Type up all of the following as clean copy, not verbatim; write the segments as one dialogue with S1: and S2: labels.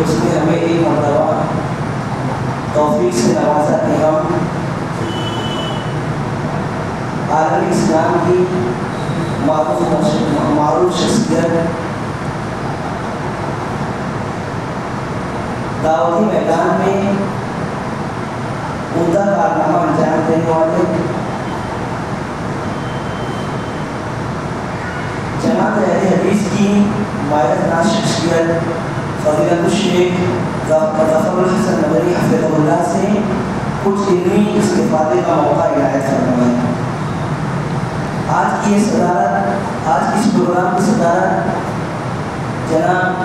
S1: اس نے ہمیں ایک مرتبہ توفیق سے نوازا کہ ہم عالم اسلام کی معروف شخصیت دعوتی میدان میں عمدہ کارنامہ انجام دینے والے جماعت اہل حدیث کی مایہ ناز شخصیت فضیلت الشیخ ظفر الحسن ندوی حفظہ اللہ سے کچھ علمی استفادے کا موقع عنایت فرمائے۔ آج کی یہ صدارت، آج کی اس پروگرام کی صدارت جناب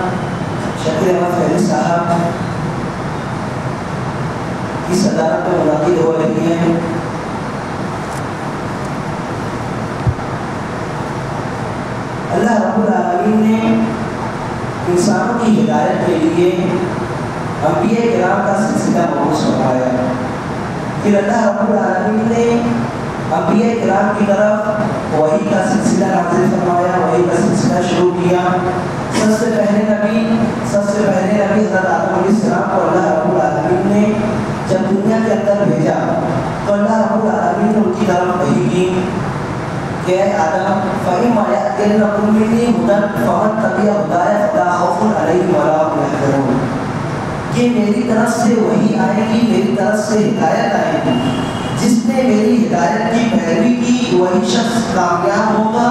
S1: شکیل احمد فیضی صاحب کی صدارت میں منعقد ہو رہی ہے۔ اللہ رب العالمین نے انسانوں کی ہدایت کے لیے انبیاء کرام کا سلسلہ مبعوث فرمایا۔ پھر اللہ رب العالمین نے انبیاء کرام کی طرف وحی کا سلسلہ نازل فرمایا، وحی کا سلسلہ شروع کیا۔ سب سے پہلے نبی حضرت آدم علیہ السلام کو اللہ رب العالمین نے جب دنیا کے اندر بھیجا تو اللہ رب العالمین نے ان کی طرف وحی کی کہ اے آدم فَإِمَّا يَأْتِيَنَّكُم مِّنِّي هُدًى فَمَن تَبِعَ هُدَايَ فَلَا خَوْفٌ عَلَيْهِمْ وَلَا هُمْ يَحْزَنُونَ کہ میری طرف سے وحی آئے گی، میری طرف سے ہدایت آئے گی، جس نے میری ہدایت کی پیروی کی وہی شخص کامیاب ہوگا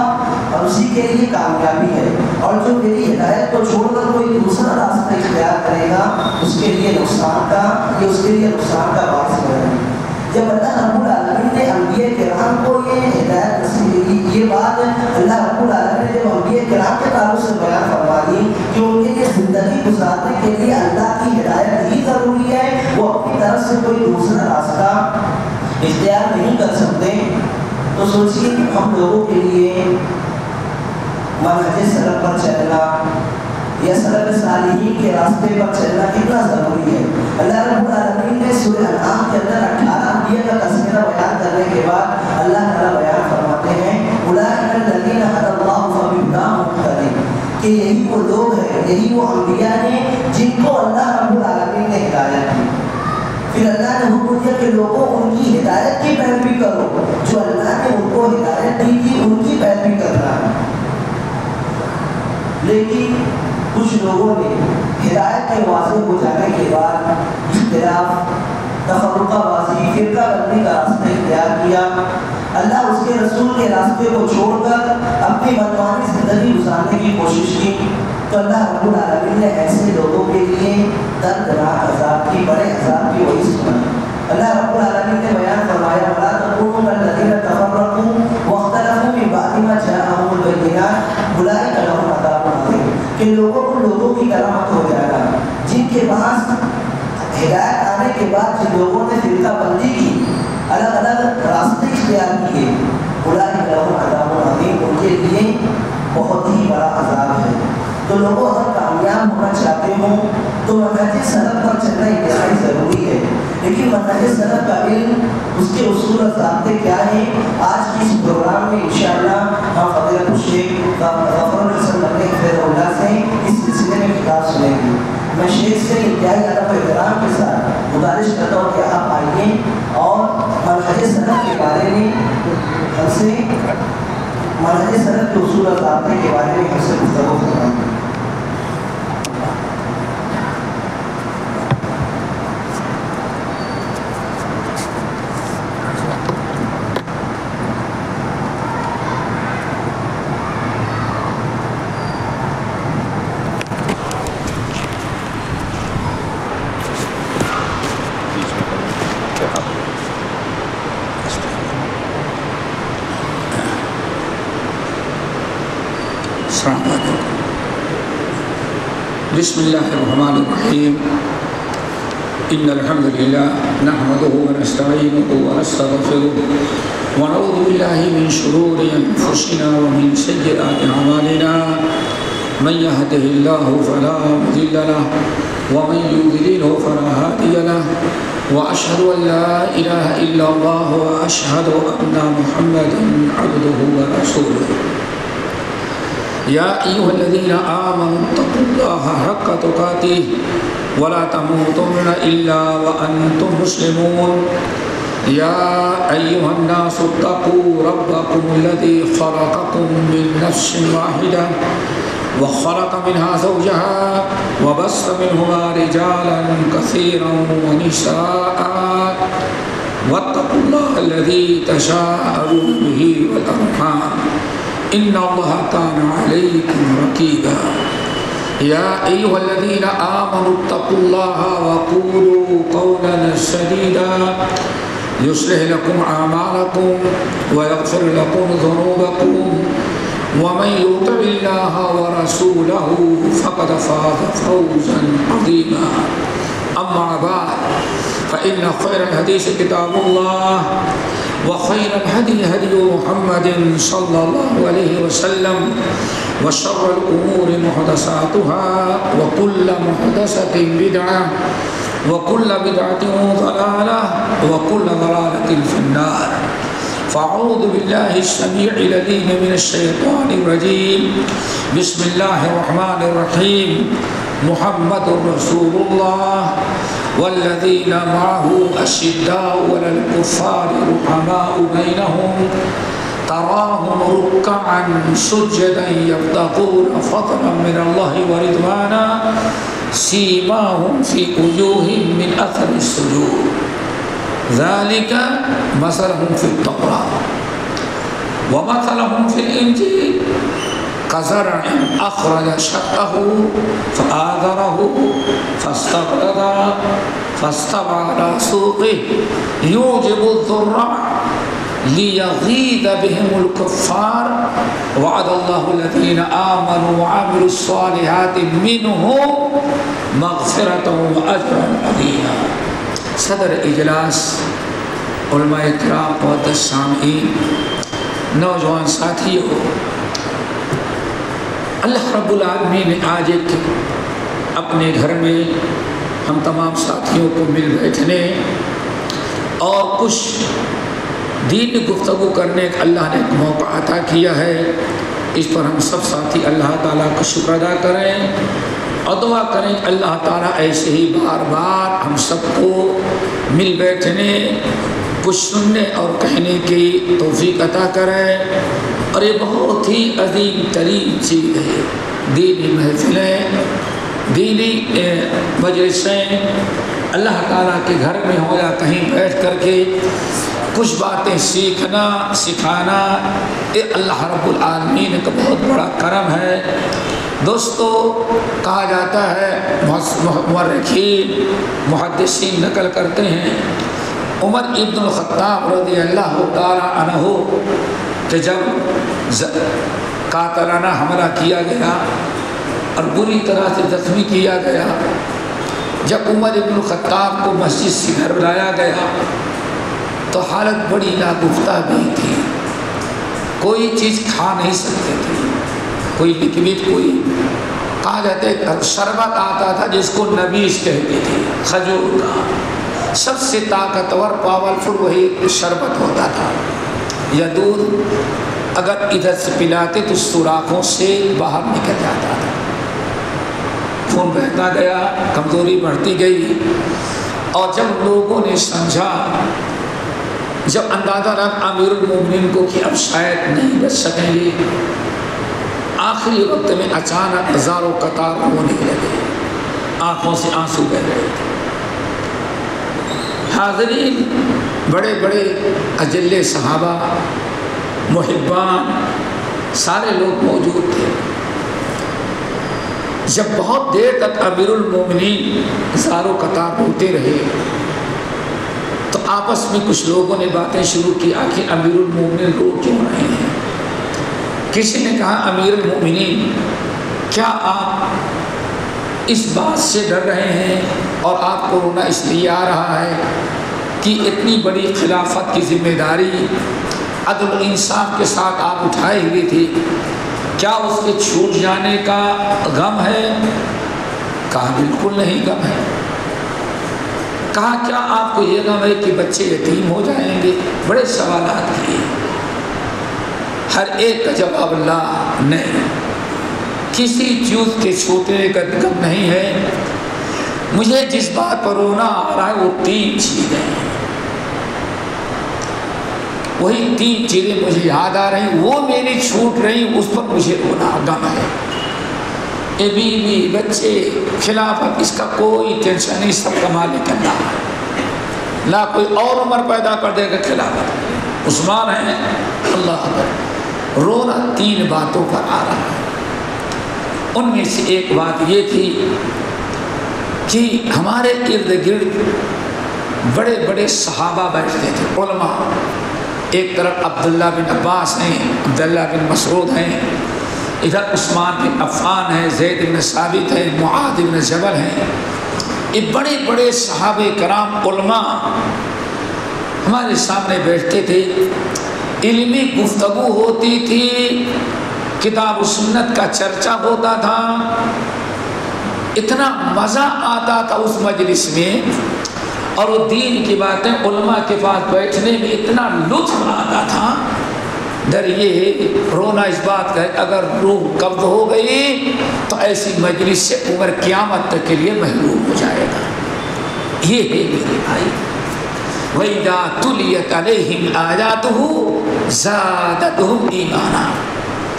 S1: اور اسی کے لیے کامیابی ہے، اور جو میری ہدایت کو چھوڑ کر کوئی دوسرا راستہ اختیار کرے گا اس کے لیے نقصان کا باعث بنے گا۔ جب اللہ رب العالمین نے انبیاء کرام کو یہ ہدایت نصیب کی، یہ بات اللہ رب العالمین نے جب انبیاء کرام کے تعلق سے بیان فرما دی کہ ان کے لیے زندگی گزارنے کے لیے اللہ کی ہدایت ہی ضروری ہے، وہ اپنی طرف سے کوئی دوسرا راستہ اختیار نہیں کر سکتے، تو سوچیے ہم لوگوں کے لیے منہج سلف پر چلنا یا سلف صالحین کے راستے پر چلنا کتنا ضروری ہے۔ اللہ رب العالمین نے سورہ انعام کے اندر 18 انبیاء کا تذکرہ بیان کرنے کے بعد اللہ تعالیٰ بیان فرماتے ہیں اولئک الذین ھدی اللہ فبہداہ مقتدی، کہ یہی وہ لوگ ہیں، یہی وہ انبیاء ہیں جن کو اللہ رب العالمین نے ہدایت دی۔ پھر اللہ نے حکم دیا کہ لوگوں ان کی ہدایت کی پیروی کرو، جو اللہ نے ان کو ہدایت دی تھی ان کی پیروی کرنا ہے۔ لیکن کچھ لوگوں نے ہدایت کے واضح ہو جانے کے بعد اختلاف، تفرقہ بازی، فرقہ بندی کا راستہ اختیار کیا، اللہ اس کے رسول کے راستے کو چھوڑ کر اپنی منمانی زندگی گزارنے کی کوشش کی، تو اللہ رب العالمین نے ایسے لوگوں کے لیے دردناک عذاب کی، بڑے عذاب کی وہی سنائی۔ اللہ رب العالمین نے بیان فرمایا وَلَا تَكُونُوا كَالَّذِينَ تَفَرَّقُوا وَاخْتَلَفُوا مِن بَعْدِ مَا جَاءَهُمُ الْبَيِّنَاتُ أُولَٰئِكَ لَهُمْ عَذَابٌ عَظِيمٌ، کہ لوگوں کی طرح مت ہو جانا جن کے پاس ہدایت آنے کے بعد جن لوگوں نے فرقہ بندی کی، الگ الگ راستے اختیار کیے، اولئک لہم عذاب عظیم، ان کے لیے بہت ہی بڑا عذاب ہے۔ تو لوگوں اگر کامیاب ہونا چاہتے ہوں تو منہج سلف پر چلنا انتہائی ضروری ہے، لیکن منہج سلف کا علم، اس کے اصول و ضابطے کیا ہیں، آج کی اس پروگرام میں انشاءاللہ ہم فضیلت الشیخ ظفر الحسن ندوی حفظہ اللہ سے اس سلسلے میں خطاب سنیں گے۔ میں شیخ سے انتہائی ادب و احترام کے ساتھ گزارش کرتا ہوں کہ آپ آئیے اور منہج سلف کے بارے میں ہم سے، منہج سلف کے اصول و ضابطے کے بارے میں ہم سے گفتگو فرمائیں۔
S2: بسم اللہ الرحمن الرحیم ان الحمد للہ نحمده ونستعینه ونستغفره ونعوذ باللہ من شرور انفسنا ومن سیئات اعمالنا من يهده الله فلا مضل له ومن يضلل فلا هادي له واشهد ان لا اله الا الله واشهد ان محمدا عبده ورسوله یا ایھا الذین آمنوا اتقوا اللہ حق تقاتہ ولا تموتن الا وانتم مسلمون یا ایھا الناس اتقوا ربکم الذی خلقکم من نفس واحدہ وخلق منها زوجها وبث منهما رجالا كثيرا ونساء واتقوا الله الذي تساءلون به والأرحام إن الله كان عليكم رقيبا يا أيها الذين آمنوا اتقوا الله وقولوا قولا سديدا يصلح لكم أعمالكم ويغفر لكم ذنوبكم ومن يطع الله ورسوله فقد فاز فوزا عظيما أما بعد فإن خير الحديث كتاب الله وخير الهدي هدي محمد صلى الله عليه وسلم وشر الأمور محدثاتها وكل محدثة بدعة وكل بدعة ضلالة وكل ضلالة في النار فاعوذ بالله السميع العليم من الشيطان الرجيم بسم الله الرحمن الرحيم محمد رسول الله والذين معه أشداء على الكفار رحماء بينهم تراهم ركعا سجدا يبتغون فضلا من الله ورضوانا سيماهم في وجوههم من أثر السجود ذلك مثلهم في التوراة ومثلهم في الإنجيل كزرع أخرج شطأه فآذره فاستوى على سوقه يوجب الضراع ليغيظ بهم الكفار وعد الله الذين آمنوا وعملوا الصالحات منهم مغفرة وأجرا عظيما. صدر اجلاس علماء کرام معزز سامعین نوجوان ساتھیوں، اللہ رب العالمین نے آج ایک اپنے گھر میں ہم تمام ساتھیوں کو مل بیٹھنے اور کچھ دینی گفتگو کرنے کا اللہ نے ایک موقع عطا کیا ہے. اس پر ہم سب ساتھی اللہ تعالیٰ کا شکر ادا کریں اور دعا کریں کہ اللہ تعالیٰ ایسے ہی بار بار ہم سب کو مل بیٹھنے، کچھ سننے اور کہنے کی توفیق عطا کرے. اور یہ بہت ہی عظیم ترین چیز ہے، دینی محفلیں، دینی مجلسیں اللہ تعالیٰ کے گھر میں ہو یا کہیں بیٹھ کر کے کچھ باتیں سیکھنا سکھانا، یہ اللہ رب العالمین کا بہت بڑا کرم ہے. دوستو، کہا جاتا ہے، مورخین محدثین نقل کرتے ہیں، عمر ابن الخطاب رضی اللہ تعالیٰ عنہ کہ جب قاتلانہ حملہ کیا گیا اور بری طرح سے زخمی کیا گیا، جب عمر ابن الخطاب کو مسجد سے گھر لایا گیا تو حالت بڑی ناگفتہ بھی تھی، کوئی چیز کھا نہیں سکتے تھے، کوئی لکوڈ، کوئی کہا جاتا ہے شربت آتا تھا جس کو نبیز کہتے تھے، کھجور کا سب سے طاقتور پاورفل وہی شربت ہوتا تھا یا دودھ، اگر ادھر سے پلاتے تو سوراخوں سے باہر نکل جاتا تھا، خون بہتا گیا، کمزوری بڑھتی گئی. اور جب لوگوں نے سمجھا، جب اندازہ رکھ امیر المومنین کو کہ اب شاید نہیں بچ سکیں گے، آخری وقت میں اچانک ہزاروں قطار ہونے لگے، آنکھوں سے آنسو بہ رہے تھے. حاضرین، بڑے بڑے اجل صحابہ، محبان، سارے لوگ موجود تھے. جب بہت دیر تک امیر المومنین ہزاروں قطار ہوتے رہے تو آپس میں کچھ لوگوں نے باتیں شروع کی، آخر امیر المومنین رو کیوں رہے ہیں؟ کسی نے کہا، امیر المومنین، کیا آپ اس بات سے ڈر رہے ہیں اور آپ کو رونا اس لیے آ رہا ہے کہ اتنی بڑی خلافت کی ذمہ داری عدل و انصاف کے ساتھ آپ اٹھائے ہوئی تھی، کیا اس کے چھوٹ جانے کا غم ہے؟ کہا بالکل نہیں غم ہے. کہا کیا آپ کو یہ غم ہے کہ بچے یتیم ہو جائیں گے؟ بڑے سوالات کیے، ہر ایک کا جواب لا نہیں. کسی چیز کے چھوٹنے کا غم نہیں ہے. مجھے جس بات پر رونا آ رہا ہے وہ 3 چیزیں ہیں. وہی 3 چیزیں مجھے یاد آ رہی, وہ میری چھوٹ رہی, اس پر مجھے رونا غم ہے. اے بیوی بچے خلافت اس کا کوئی ٹینشن نہیں, سب کا مالک اللہ ہے. لا کوئی اور عمر پیدا کر دے گا خلافت عثمان ہے اللہ اکبر. رونا 3 باتوں پر آ رہا ہے. ان میں سے ایک بات یہ تھی کہ ہمارے ارد گرد بڑے بڑے صحابہ بیٹھتے تھے, علماء. ایک طرف عبداللہ بن عباس ہیں, عبداللہ بن مسعود ہیں, ادھر عثمان بن عفان ہیں, زید بن ثابت ہیں, معاذ بن جبل ہیں. یہ بڑے بڑے صحابہ کرام علماء ہمارے سامنے بیٹھتے تھے. علمی گفتگو ہوتی تھی, کتاب و سنت کا چرچا ہوتا تھا. اتنا مزہ آتا تھا اس مجلس میں, اور وہ دین کی باتیں علماء کے پاس بیٹھنے میں اتنا لطف آتا تھا. در یہ رونا اس بات کا ہے اگر روح قبض ہو گئی تو ایسی مجلس سے عمر قیامت تک کے لیے محروم ہو جائے گا. یہ ہے میرے بھائی. وَإِذَا تُلِيَتْ عَلَيْهِمْ آيَاتُهُ زَادَتْهُمْ إِيمَانًا.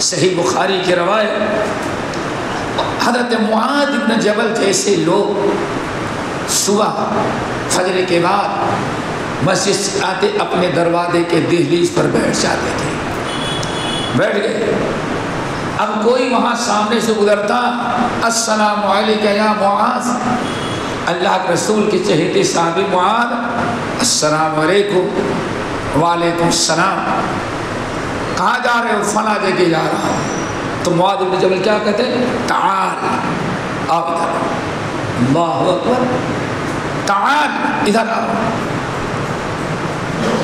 S2: صحیح بخاری کی روایت, حضرت معاذ بن جبل جیسے لوگ صبح فجر کے بعد مسجد سے آتے اپنے دروازے کے دہلیز پر بیٹھ جاتے تھے. بیٹھ گئے, اب کوئی وہاں سامنے سے گزرتا, السلام علیکم یا معاذ. اللہ کے رسول کے چہیتے صحابی معاذ, السلام علیکم. وعلیکم السلام. کہاں جا رہے ہو؟ فلاں جگہ جا رہا ہوں. تو معاذ بن جبل کیا کہتے ہیں؟ تعال, آؤ ادھر. اللہ اکبر, تعال ادھر آؤ.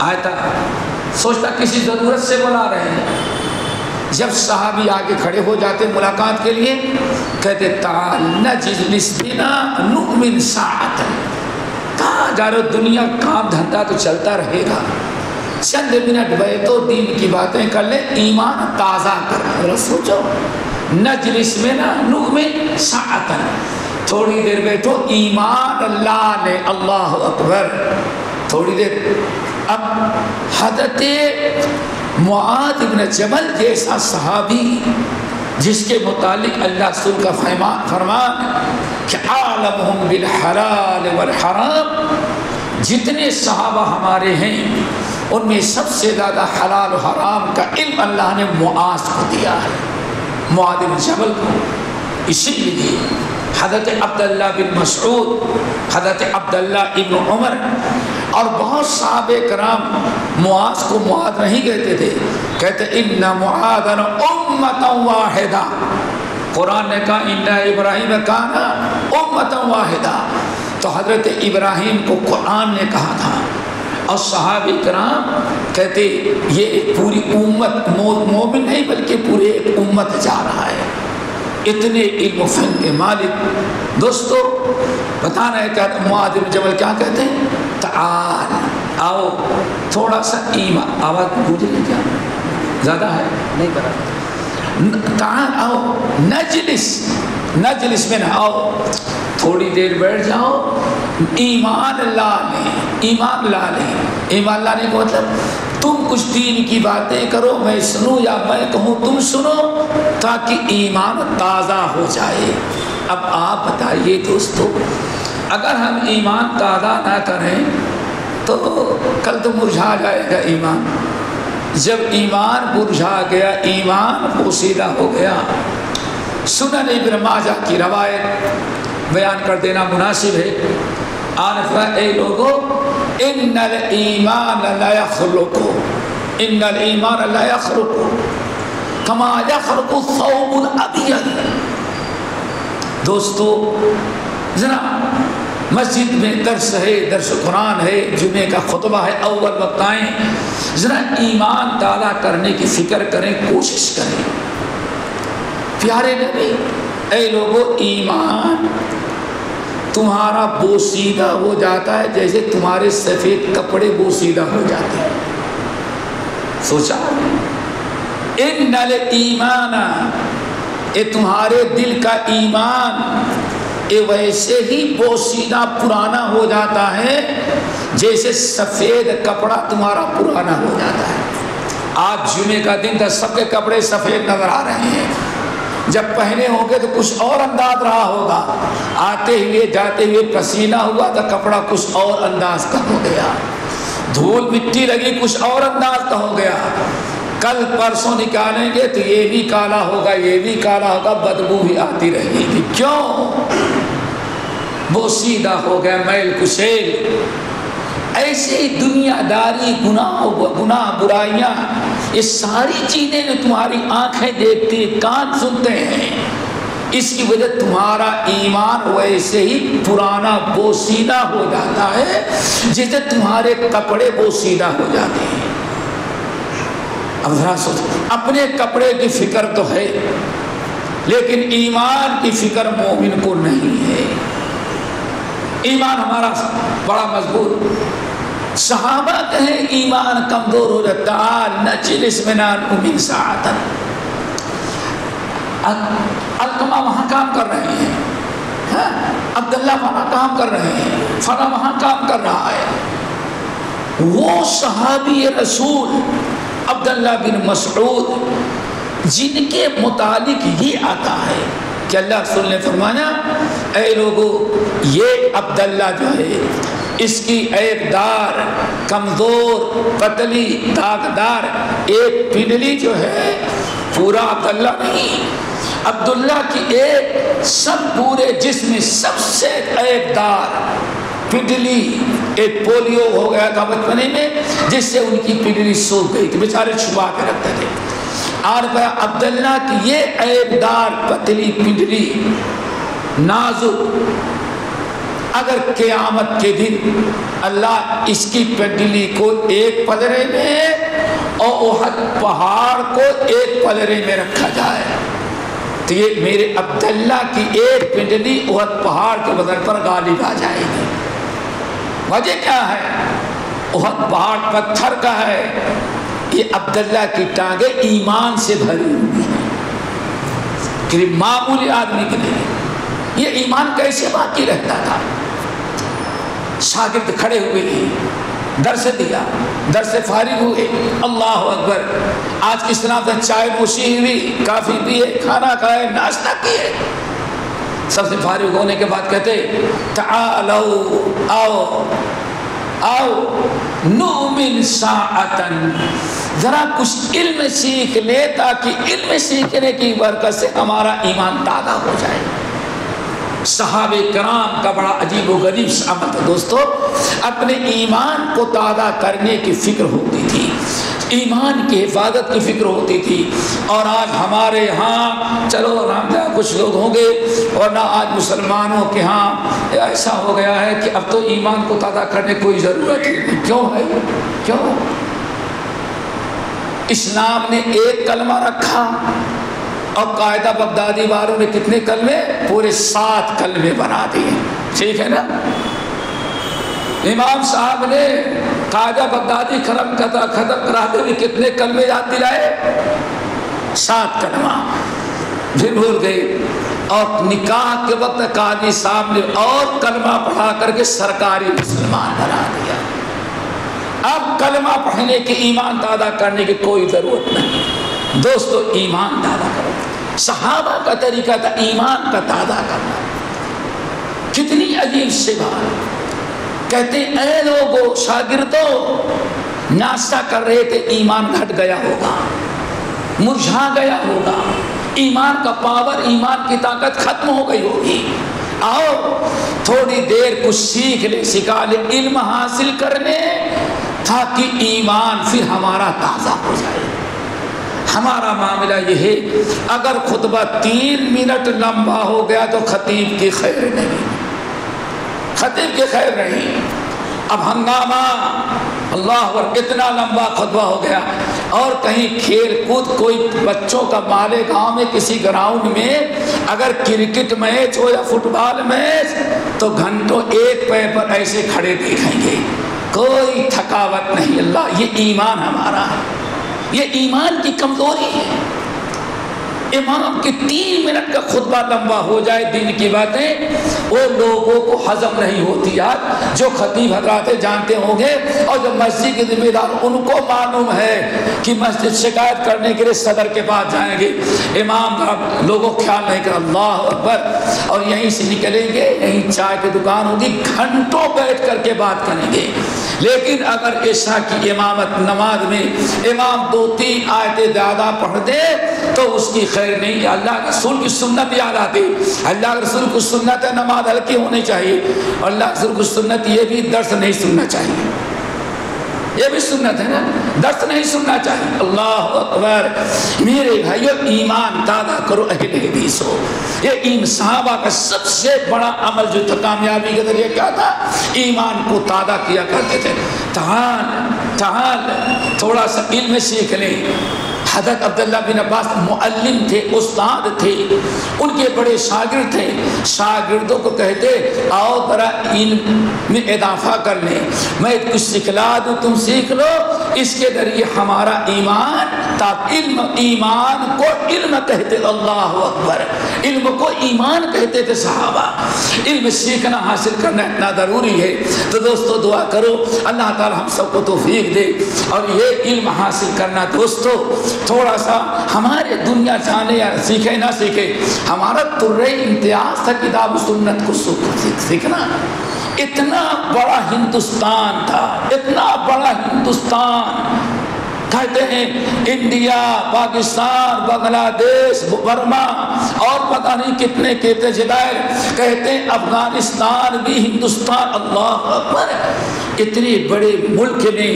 S2: آتا سوچتا کسی ضرورت سے بلا رہے ہیں. جب صحابی آگے کھڑے ہو جاتے ملاقات کے لیے, کہتے تعال نجلس بنا نؤمن ساعتا. کہاں جا رہے ہو؟ دنیا کام دھندا تو چلتا رہے گا, چند منٹ بیٹھو دین کی باتیں کر لیں, ایمان تازہ کر. سوچو نجلس بنا نؤمن ساعتا, تھوڑی دیر بیٹھو ایمان اللہ نے. اللہ اکبر. تھوڑی دیر. اب حضرت معاذ بن جبل جیسا صحابی جس کے متعلق اللہ رسول کا فرمان کہ عالمہم بالحلال والحرام, جتنے صحابہ ہمارے ہیں ان میں سب سے زیادہ حلال و حرام کا علم اللہ نے معاذ کو دیا ہے, معاذ بن جبل کو. اسی لیے حضرت عبداللہ بن مسعود, حضرت عبداللہ ابن عمر اور بہت صحابہ کرام معاذ کو معاذ نہیں کہتے تھے, کہتے ان معاذ امۃ واحدہ. قرآن نے کہا ان ابراہیم کان امۃ واحدہ, تو حضرت ابراہیم کو قرآن نے کہا تھا. اور صحابہ کرام کہتے یہ پوری امت, مومن نہیں بلکہ پورے ایک امت جا رہا ہے. اتنے علم و فن کے مالک. دوستو بتانا ہے کہ معاذ بن جبل کیا کہتے ہیں؟ تعال, آؤ. تھوڑا سا ایمان, آواز گونج رہی کیا زیادہ ہے نہیں کرا. تعال آؤ, نجلس, نجلس میں نہ آؤ, تھوڑی دیر بیٹھ جاؤ. ایمان لا لیں, ایمان لا لیں. ایمان لانے کا مطلب تم کچھ دین کی باتیں کرو, میں سنوں یا میں کہوں تم سنو, تاکہ ایمان تازہ ہو جائے. اب آپ بتائیے دوستو, اگر ہم ایمان تازہ نہ کریں تو کل تو مرجھا جائے گا ایمان. جب ایمان مرجھا گیا, ایمان پوسیدہ ہو گیا. سنن ابن ماجہ کی روایت بیان کر دینا مناسب ہے. اے لوگو, ان الایمان لا یخلق, ان الایمان لا یخلق کما یخلق الثوب الابیض. دوستو ذرا مسجد میں درس ہے, درس قرآن ہے, جمعے کا خطبہ ہے, اول وقت آئیں, ذرا ایمان تازہ کرنے کی فکر کریں, کوشش کریں. پیارے نبی, اے لوگو ایمان تمہارا بوسیدہ ہو جاتا ہے جیسے تمہارے سفید کپڑے بوسیدہ ہو جاتے ہیں. سوچا ان الایمان یہ تمہارے دل کا ایمان یہ ویسے ہی بوسیدہ پرانا ہو جاتا ہے جیسے سفید کپڑا تمہارا پرانا ہو جاتا ہے. آج جمعے کا دن تھا، سب کے کپڑے سفید نظر آ رہے ہیں. جب پہنے ہوں گے تو کچھ اور انداز رہا ہوگا، آتے ہوئے جاتے ہوئے پسینہ ہوا تو کپڑا کچھ اور انداز کا ہو گیا، دھول مٹی لگی کچھ اور انداز کا ہو گیا. کل پرسوں نکالیں گے تو یہ بھی کالا ہوگا، یہ بھی کالا ہوگا، بدبو بھی آتی رہے گی. کیوں؟ بوسیدہ ہو گیا، میل کشیل. ایسے دنیا داری، گناہ برائیاں، یہ ساری چیزیں جو تمہاری آنکھیں دیکھتی، کان سنتے ہیں، اس کی وجہ تمہارا ایمان ویسے ہی پرانا بوسیدہ ہو جاتا ہے جیسے تمہارے کپڑے بوسیدہ ہو جاتے ہیں. اب ذرا سوچ، اپنے کپڑے کی فکر تو ہے لیکن ایمان کی فکر مومن کو نہیں ہے. ایمان ہمارا بڑا مضبوط. صحابہ کہیں ایمان کمزور ہو جاتا، نجلس منان امین ساعتن. علقمہ وہاں کام کر رہے ہیں، عبداللہ وہاں کام کر رہے ہیں، فلاں وہاں کام کر رہا ہے. وہ صحابی رسول عبداللہ بن مسعود جن کے متعلق یہ آتا ہے کہ اللہ رسول نے فرمایا، اے لوگو یہ عبداللہ جو ہے اس کی عیب دار، کمزور، پتلی، داغدار ایک پنڈلی جو ہے، پورا عبداللہ نہیں، عبداللہ کی ایک سب پورے جسم میں سب سے عیب دار پنڈلی، ایک پولیو ہو گیا تھا بچپنے میں جس سے ان کی پنڈلی سوکھ گئی تھی، بیچارے چھپا کے رکھتے تھے. اور عبداللہ کی یہ عیب دار پتلی پنڈلی نازک، اگر قیامت کے دن اللہ اس کی پنڈلی کو ایک پلڑے میں اور احد پہاڑ کو ایک پلڑے میں رکھا جائے تو یہ میرے عبداللہ کی ایک پنڈلی احد پہاڑ کے وزن پر غالب آ جائے گی. وجہ کیا ہے؟ احد پہاڑ پتھر کا ہے، یہ عبداللہ کی ٹانگیں ایمان سے بھری ہوئی ہیں کہ معمولی آدمی کے لیے یہ ایمان کیسے باقی رہتا تھا. شاگرد کھڑے ہوئے ہیں، درس دیا، درس فارغ ہوئے، اللہ اکبر، آج کس طرح سے چائے نوشی ہوئی، کافی پیے، کھانا کھائے، ناشتہ کیے. سب سے فارغ ہونے کے بعد کہتے تعالو آؤ آؤ نؤمن ساعتن، ذرا کچھ علم سیکھ لے تاکہ علم سیکھنے کی برکت سے ہمارا ایمان تازہ ہو جائے. صحابہ کرام کا بڑا عجیب و غریب عمل تھا دوستو، اپنے ایمان کو تازہ کرنے کی فکر ہوتی تھی، ایمان کی حفاظت کی فکر ہوتی تھی. اور آج ہمارے ہاں چلو رامدہ کچھ لوگ ہوں گے، ورنہ آج مسلمانوں کے ہاں ایسا ہو گیا ہے کہ اب تو ایمان کو تازہ کرنے کوئی ضرورت ہی نہیں. کیوں ہے؟ کیوں؟ اسلام نے ایک کلمہ رکھا اور قاعدہ بغدادی والوں نے کتنے کلمے؟ پورے 7 کلمے بنا دیے. ٹھیک ہے نا؟ امام صاحب نے قاعدہ بغدادی ختم کراتے ہوئے کتنے کلمے یاد دلائے؟ 7 کلمہ. پھر بھول گئے اور نکاح کے وقت قاضی صاحب نے اور کلمہ پڑھا کر کے سرکاری مسلمان بنا دیا. اب کلمہ پڑھنے کی ایمان تازہ کرنے کی کوئی ضرورت نہیں. دوستو ایمان تازہ کرو. صحابہ کا طریقہ تھا ایمان کا تازہ کرنا. کتنی عجیب سی بات. کہتے ہیں اے لوگو شاگردوں، ناشتہ کر رہے تھے، ایمان گھٹ گیا ہوگا، مرجھا گیا ہوگا، ایمان کا پاور، ایمان کی طاقت ختم ہو گئی ہوگی. آؤ تھوڑی دیر کچھ سیکھ لے، سکھا لے، علم حاصل کرنے تاکہ ایمان پھر ہمارا تازہ ہو جائے. ہمارا معاملہ یہ ہے، اگر خطبہ 3 منٹ لمبا ہو گیا تو خطیب کی خیر نہیں، خطیب کی خیر نہیں. اب ہنگامہ، اللہ اکبر، اتنا لمبا خطبہ ہو گیا. اور کہیں کھیل کود، کوئی بچوں کا مالے گاؤں میں کسی گراؤنڈ میں اگر کرکٹ میچ ہو یا فٹ بال میچ تو گھنٹوں ایک پیر پر ایسے کھڑے دیکھیں گے، کوئی تھکاوٹ نہیں. اللہ، یہ ایمان ہمارا ہے، یہ ایمان کی کمزوری ہے. امام کی 3 منٹ کا خطبہ لمبا ہو جائے دین کی باتیں، وہ لوگوں کو ہضم نہیں ہوتی. آج جو خطیب حضرات جانتے ہوں گے اور جو مسجد کے ذمہ دار ان کو معلوم ہے کہ مسجد شکایت کرنے کے لیے صدر کے پاس جائیں گے، امام لوگوں خیال نہیں کر اللہ اکبر، اور یہیں سے نکلیں گے، یہیں چائے کی دکان ہوگی، گھنٹوں بیٹھ کر کے بات کریں گے. لیکن اگر عشاء کی امامت نماز میں امام 2-3 آیتیں زیادہ پڑھ دے تو اس کی خیر نہیں. اللہ کے رسول کی سنت یاد آتی، اللہ کے رسول کی سنت ہے نماز ہلکی ہونی چاہیے، اور اللہ کے رسول کی سنت یہ بھی درس نہیں سننا چاہیے، یہ بھی سنت ہے نا، درس نہیں سننا چاہیے. اللہ اکبر. میرے بھائیو ایمان تازہ کرو اہل حدیث ہو. یہ صحابہ کا سب سے بڑا عمل جو تھا کامیابی کے ذریعے کیا تھا؟ ایمان کو تازہ کیا کرتے تھے. تعال تھوڑا سا علم سیکھ لیں. حضرت عبداللہ بن عباس معلم تھے، استاد تھے، ان کے بڑے شاگرد تھے. شاگردوں کو کہتے آؤ ذرا علم میں اضافہ کر لیں، میں کچھ سکھلا دوں، تم سیکھ لو، اس کے ذریعے ہمارا ایمان ایمان کو علم کہتے. اللہ اکبر. علم کو ایمان کہتے تھے صحابہ. علم سیکھنا حاصل کرنا اتنا ضروری ہے. تو دوستو دعا کرو اللہ تعالی ہم سب کو توفیق دے. اور یہ علم حاصل کرنا دوستو تھوڑا سا ہمارے دنیا جانے یا سیکھے نہ سیکھے، ہمارا ترے امتیاز تھا کتاب و سنت کو سیکھنا. اتنا بڑا ہندوستان تھا، اتنا بڑا ہندوستان. کہتے ہیں انڈیا، پاکستان، بنگلہ دیش، برما اور پتہ نہیں کتنے کہتے جزائر، کہتے ہیں افغانستان بھی ہندوستان. اللہ اکبر. اتنے بڑے ملک میں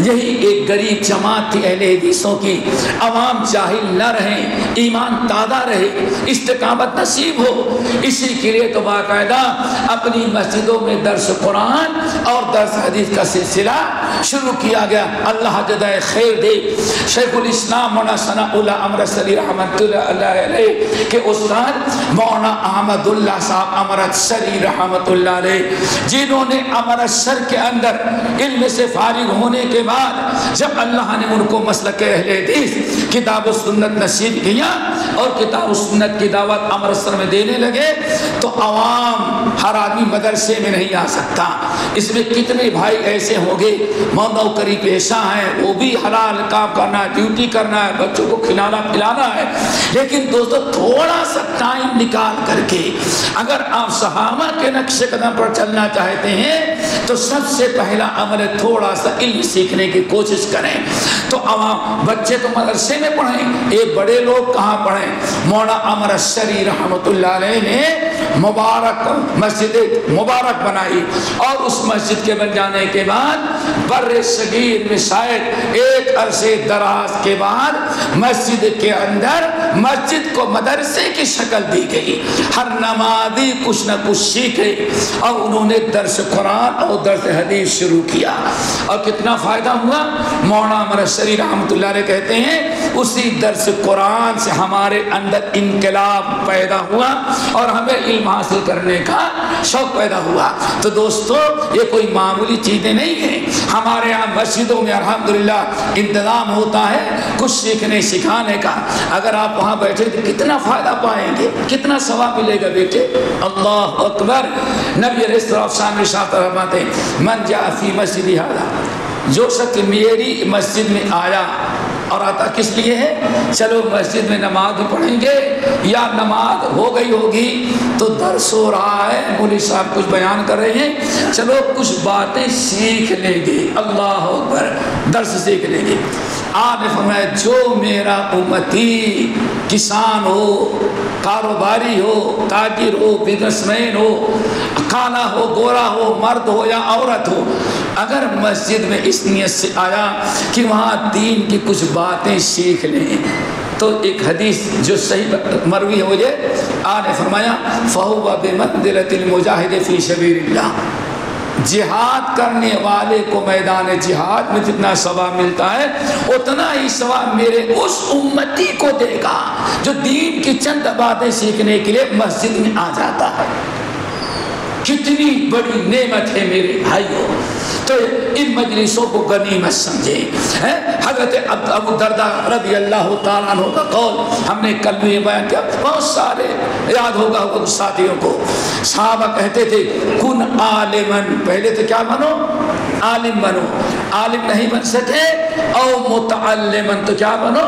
S2: یہی ایک غریب جماعت تھی اہل حدیثوں کی. عوام جاہل نہ رہیں، ایمان تازہ رہے، استقامت نصیب ہو. اسی کے لیے تو باقاعدہ اپنی مسجدوں میں درس قرآن اور درس حدیث کا سلسلہ شروع کیا گیا. اللہ جزائے خیر دے. شیخ الاسلام مولانا ثناء اللہ امرتسری رحمۃ اللہ علیہ کے استاد مولانا احمد اللہ صاحب امرتسری رحمۃ اللہ علیہ، جنہوں نے امرتسر کے اندر علم سے فارغ ہونے کے بعد جب اللہ نے ان کو مسلک اہل حدیث کتاب و سنت نصیب کیا اور کتاب و سنت کی دعوت امرتسر میں دینے لگے تو عوام ہر آدمی مدرسے میں نہیں آ سکتا. اس میں کتنے بھائی ایسے ہوں گے نوکری پیشہ ہیں، وہ بھی حلال کام کرنا ہے، ڈیوٹی کرنا ہے، بچوں کو کھلانا پلانا ہے. لیکن دوستو تھوڑا سا ٹائم نکال کر کے اگر آپ صحابہ کے نقش قدم پر چلنا چاہتے ہیں تو سب سے پہلا عمل ہے تھوڑا سا علم سیکھنے کی کوشش کریں. تو عوام بچے تو مدرسے میں پڑھیں، یہ بڑے لوگ کہاں پڑھیں. مولانا امرتسری رحمۃ اللہ علیہ نے مبارک مسجد مبارک بنائی اور اس مسجد کے بن جانے کے بعد بر صغیر میں شاید ایک عرصے دراز کے بعد مسجد کے اندر مسجد کو مدرسے کی شکل دی گئی. ہر نمازی کچھ نہ کچھ سیکھے اور انہوں نے درس قرآن اور درس حدیث شروع کیا. اور کتنا فائدہ ہوا. مولانا امرتسری رحمۃ اللہ علیہ کہتے ہیں اسی درس قرآن سے ہمارے اندر انقلاب پیدا ہوا اور ہمیں علم حاصل کرنے کا شوق پیدا ہوا. تو دوستو یہ کوئی معمولی چیزیں نہیں ہیں. ہمارے یہاں مسجدوں میں الحمدللہ انتظام ہوتا ہے کچھ سیکھنے سکھانے کا. اگر آپ وہاں بیٹھے تو کتنا فائدہ پائیں گے، کتنا ثواب ملے گا بیٹے. اللہ اکبر. نبی علیہ السلام نے ارشاد فرماتے من جاء فی مسجد ھذا، جو شخص میری مسجد میں آیا، اور آتا کس لیے ہے؟ چلو مسجد میں نماز پڑھیں گے یا نماز ہو گئی ہوگی تو درس ہو رہا ہے، مولوی صاحب کچھ بیان کر رہے ہیں، چلو کچھ باتیں سیکھ لیں گے. اللہ اکبر. درس سیکھ لیں گے. آپ نے فرمایا جو میرا امتی کسان ہو، کاروباری ہو، تاجر ہو، بزنس مین ہو، کالا ہو، گورا ہو، مرد ہو یا عورت ہو، اگر مسجد میں اس نیت سے آیا کہ وہاں دین کی کچھ باتیں سیکھ لیں تو ایک حدیث جو صحیح مروی ہو جائے آپ نے فرمایا فَهُوَ بِمَنْزِلَةِ الْمُجَاهِدِ فِي سَبِيلِ اللَّهِ. جہاد کرنے والے کو میدان جہاد میں جتنا ثواب ملتا ہے اتنا ہی ثواب میرے اس امتی کو دے گا جو دین کی چند باتیں سیکھنے کے لیے مسجد میں آ جاتا ہے. کتنی بڑی نعمت ہے میرے بھائیوں. تو ان مجلسوں کو غنیمت سمجھیں۔ حضرت ابو درداء رضی اللہ تعالیٰ عنہ کا قول ہم نے کل بھی بیان کیا، بہت سارے یاد ہوگا ساتھیوں کو۔ صحابہ کہتے تھے کن عالمن، پہلے تو کیا بنو؟ عالم بنو، عالم نہیں بن سکے او متعلمن تو کیا بنو؟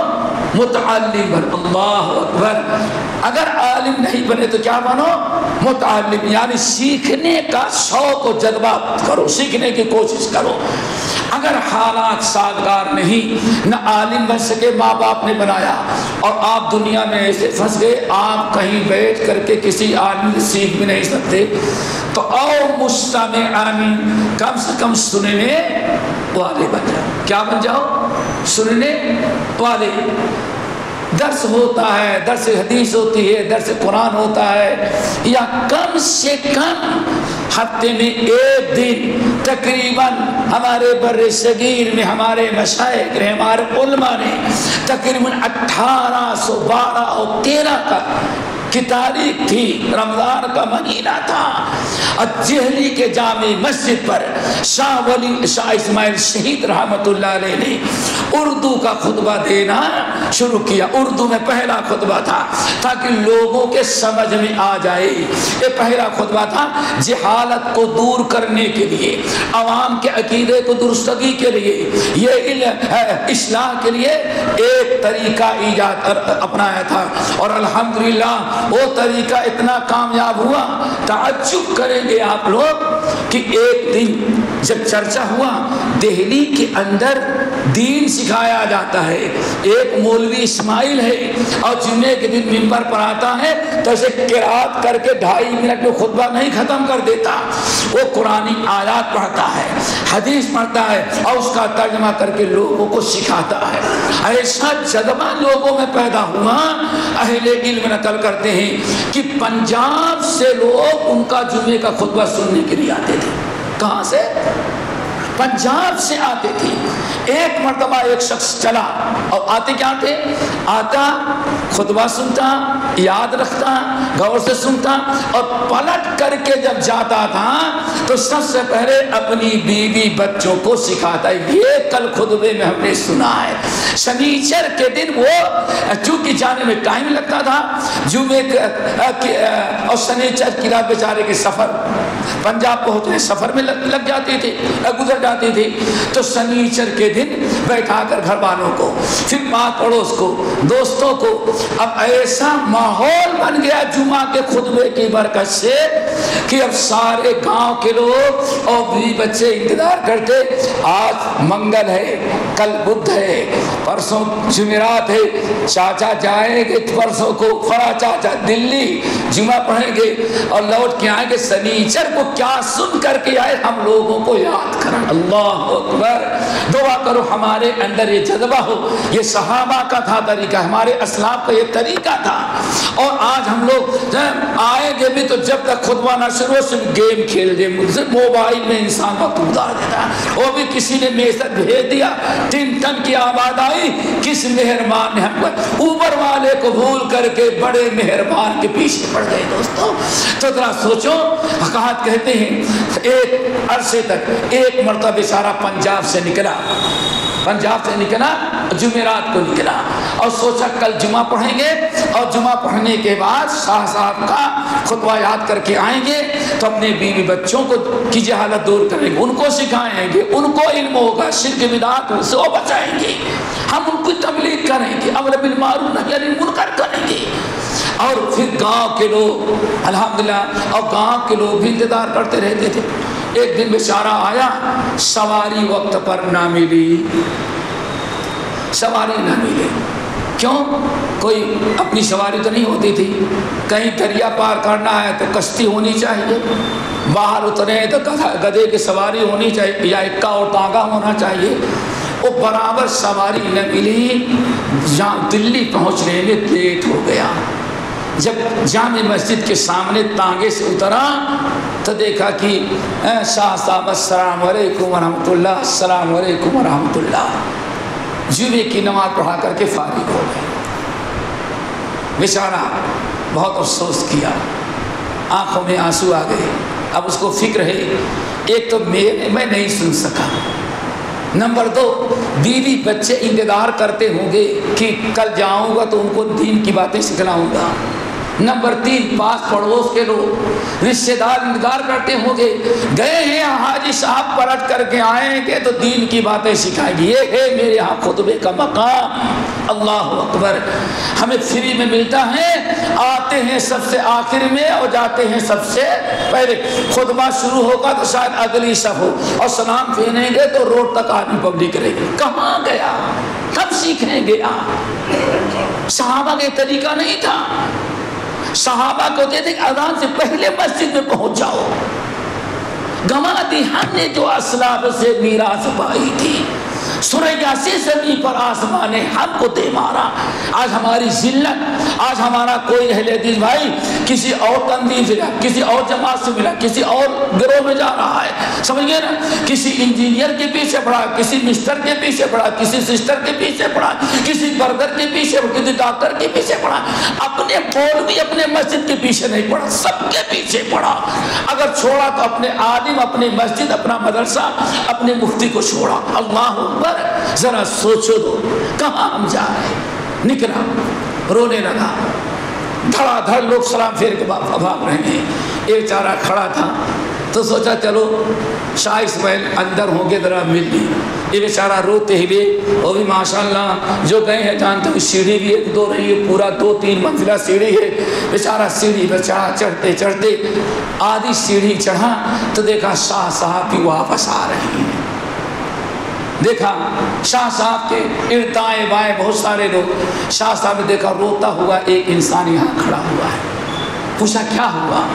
S2: متعلم بن۔ اللہ اکبر، اگر عالم نہیں بنے تو کیا بنو؟ متعلم، یعنی سیکھنے کا شوق و جذبہ کرو، سیکھنے کی کوشش کرو۔ اگر حالات سازگار نہیں، نہ عالم بن سکے، ماں باپ نے بنایا اور آپ دنیا میں ایسے پھنس گئے، آپ کہیں بیٹھ کر کے کسی عالم سے سیکھ بھی نہیں سکتے، تو او مستمعان، کم سے کم سننے والے بن جاؤ۔ کیا بن جاؤ؟ سننے والے۔ درس ہوتا ہے، درس حدیث ہوتی ہے، درس قرآن ہوتا ہے، یا کم سے کم ہفتے میں ایک دن تقریباً ہمارے بر صغیر میں ہمارے مشائخ نے، ہمارے علماء نے تقریباً 1812 اور 13 کا کی تاریخ تھی، رمضان کا مہینہ تھا، الجہلی کے جامع مسجد پر شاہ اسماعیل شہید رحمت اللہ علیہ نے اردو کا خطبہ دینا شروع کیا۔ اردو میں پہلا خطبہ تھا تاکہ لوگوں کے سمجھ میں آ جائے۔ یہ پہلا خطبہ تھا جہالت کو دور کرنے کے لیے، عوام کے عقیدے کو درستگی کے لیے، یہ اصلاح کے لیے ایک طریقہ ایجاد اپنایا تھا، اور الحمدللہ وہ طریقہ اتنا کامیاب ہوا، تعجب کریں گے آپ لوگ کہ ایک دن جب چرچا ہوا دہلی کے اندر دین سکھایا جاتا ہے، ایک مولوی اسماعیل ہے اور جمعے کے دن ممبر پر آتا ہے تو اسے قرات کر کے 2.5 منٹ میں خطبہ نہیں ختم کر دیتا، وہ قرآنی آیات پڑھتا ہے، حدیث پڑھتا ہے اور اس کا ترجمہ کر کے لوگوں کو سکھاتا ہے۔ ایسا جذبہ لوگوں میں پیدا ہوا، اہل علم نقل کرتے ہیں کہ پنجاب سے لوگ ان کا جمعے کا خطبہ سننے کے لیے آتے تھے۔ کہاں سے؟ پنجاب سے آتے تھے۔ ایک مرتبہ ایک شخص چلا اور آتے کیا تھے؟ آتا خطبہ سنتا، یاد رکھتا، غور سے سنتا، اور پلٹ کر کے جب جاتا تھا تو سب سے پہلے اپنی بیوی بچوں کو سکھاتا ہے۔ یہ کل خطبے میں ہم نے سنا ہے۔ شنیچر کے دن وہ چونکہ جانے میں ٹائم لگتا تھا، جمعے اور شنیچر کی رات بیچارے کے سفر پنجاب پہنچنے سفر میں لگ جاتے تھے، گزر جاتے تھے، تو شنیچر کے دن بیٹھا کر گھر والوں کو، پھر پاس پڑوس کو، دوستوں کو، اب ایسا ماحول بن گیا جمعہ کے خطبے کی برکت سے کہ اب سارے گاؤں کے لوگ اور بھی بچے انتظار کرتے، آج منگل ہے، کل بدھ ہے، پرسوں جمعرات ہے، چاچا جائیں گے پرسوں کو، فرا چاچا دلی جمعہ پڑھیں گے اور لوٹ کے آئیں گے، شنیچر کو کیا سن کر کے آئے ہم لوگوں کو یاد کریں۔ اللہ اکبر، دعا کرو ہمارے اندر یہ جذبہ ہو۔ یہ صحابہ کا تھا طریقہ، ہمارے اسلاف کا یہ طریقہ تھا، اور آج ہم لوگ آئیں گے بھی تو جب تک خطبہ نہ شروع صرف گیم کھیل دے، موبائل میں انسان وقت گزار دیتا ہے۔ وہ بھی کسی نے میسج بھیج دیا، 3 ٹن کی آواز آئی، کس مہربان نے ہم کو، اوبر والے کو بھول کر کے بڑے مہربان کے پیچھے پڑ گئے۔ دوستوں تو ذرا سوچو، حقیقت کہتے ہیں ایک عرصے تک ایک مرتبہ بیچارہ پنجاب سے نکلا، جمعرات کو نکلا اور سوچا کل جمعہ پڑھیں گے، اور جمعہ پڑھنے کے بعد شاہ صاحب کا خطبہ یاد کر کے آئیں گے تو اپنے بیوی بچوں کو کی جہالت دور کریں گے، ان کو سکھائیں گے، ان کو علم ہوگا، شرک بدعات سے وہ بچائیں گے، ہم ان کو تبلیغ کریں گے، امر بالمعروف نہی عن المنکر کریں گے۔ اور پھر گاؤں کے لوگ الحمدللہ، اور گاؤں کے لوگ بھی انتظار کرتے رہتے تھے۔ ایک دن بیچارہ آیا، سواری وقت پر نہ ملی، سواری نہ ملی، کیوں؟ کوئی اپنی سواری تو نہیں ہوتی تھی، کہیں دریا پار کرنا ہے تو کشتی ہونی چاہیے، باہر اترے تو گدھے کی سواری ہونی چاہیے یا اکا اور تانگا ہونا چاہیے، وہ برابر سواری نہ ملی، جہاں دلی پہنچنے میں لیٹ ہو گیا۔ جب جامع مسجد کے سامنے تانگے سے اترا تو دیکھا کہ شاہ صاحب السلام علیکم ورحمۃ اللہ، السلام علیکم ورحمۃ اللہ، جمعے کی نماز پڑھا کر کے فارغ ہو گئے۔ بیچارہ بہت افسوس کیا، آنکھوں میں آنسو آ گئے۔ اب اس کو فکر ہے ایک تو میں نہیں سن سکا، نمبر 2 بیوی بچے انتظار کرتے ہوں گے کہ کل جاؤں گا تو ان کو دین کی باتیں سکھلاؤں گا، نمبر 3 پاس پڑوس کے لوگ رشتہ دار انتظار کرتے ہوں گے، گئے ہیں حاجی صاحب پلٹ کر کے آئیں گے تو دین کی باتیں سکھائیں گے، یہ ہے میرے یہاں خطبے کا مقام۔ اللہ اکبر، ہمیں فری میں ملتا ہے، آتے ہیں سب سے آخر میں اور جاتے ہیں سب سے پہلے، خطبہ شروع ہوگا تو شاید اگلی صف ہو اور سلام پھیریں گے تو روڈ تک آدمی پبلک کرے گی، کہاں گیا، کب سیکھیں گے آپ؟ صحابہ کا طریقہ نہیں تھا، صحابہ کو کہتے کہ اذان سے پہلے مسجد میں پہنچ جاؤ، گما دی ہم نے جو اسلاف سے میراث پائی تھی، سوریا سے زمین پر آسمان نے ہم کو دے مارا۔ آج ہماری ذلت، آج ہمارا کوئی اہل حدیث بھائی کسی اور تنظیم سے، کسی اور جماعت سے ملا، کسی اور گروہ میں جا رہا ہے، سمجھ گئے نا، کسی انجینئر کے پیچھے پڑا، کسی مسٹر کے پیچھے پڑا، کسی سسٹر کے پیچھے پڑا، کسی برگر کے پیچھے، کسی ڈاکٹر کے پیچھے پڑا، اپنے بول بھی اپنے مسجد کے پیچھے نہیں پڑا، سب کے پیچھے پڑا، اگر چھوڑا تو اپنے عالم، اپنی مسجد، اپنا مدرسہ، اپنے مفتی کو چھوڑا۔ اللہ اکبر، ذرا سوچو تو کہاں ہم جا رہے ہیں؟ نکلا، رونے لگا، دھڑا دھڑ لوگ سلام پھیر کے بھاگ رہے ہیں، ایک چارہ کھڑا تھا تو سوچا چلو شاہ اسماعیل اندر ہوں گے ذرا مل لی، یہ بیچارہ روتے ہوئے، وہ بھی ماشاءاللہ جو گئے ہیں جانتے ہو سیڑھی بھی ایک دو رہی ہے، پورا 2-3 منزلہ سیڑھی ہے، بیچارہ سیڑھی پہ چڑھا، چڑھتے چڑھتے آدھی سیڑھی چڑھا تو دیکھا شاہ صاحب بھی واپس آ رہے ہیں، دیکھا شاہ صاحب کے ارد دائیں بائیں بہت سارے لوگ، شاہ صاحب نے دیکھا روتا ہوا ایک انسان یہاں کھڑا ہوا ہے، پوچھا کیا ہوا،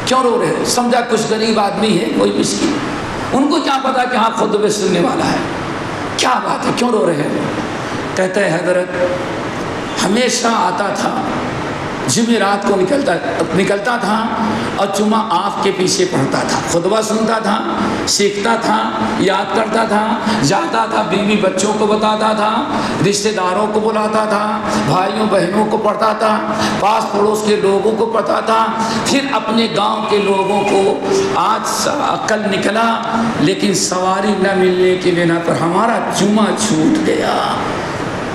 S2: کیوں رو رہے ہو؟ سمجھا کچھ غریب آدمی ہے، کوئی مسکین، ان کو کیا پتا کہ ہاں خطبے سننے والا ہے، کیا بات ہے کیوں رو رہے ہو؟ کہتا ہے حضرت ہمیشہ آتا تھا، جمعرات کو نکلتا تھا اور جمعہ آپ کے پیچھے پڑھتا تھا، خطبہ سنتا تھا، سیکھتا تھا، یاد کرتا تھا، جاتا تھا، بیوی بچوں کو بتاتا تھا، رشتہ داروں کو بلاتا تھا، بھائیوں بہنوں کو پڑھتا تھا، پاس پڑوس کے لوگوں کو پڑھتا تھا، پھر اپنے گاؤں کے لوگوں کو۔ آج کل نکلا لیکن سواری نہ ملنے کی بنا پر ہمارا جمعہ چھوٹ گیا۔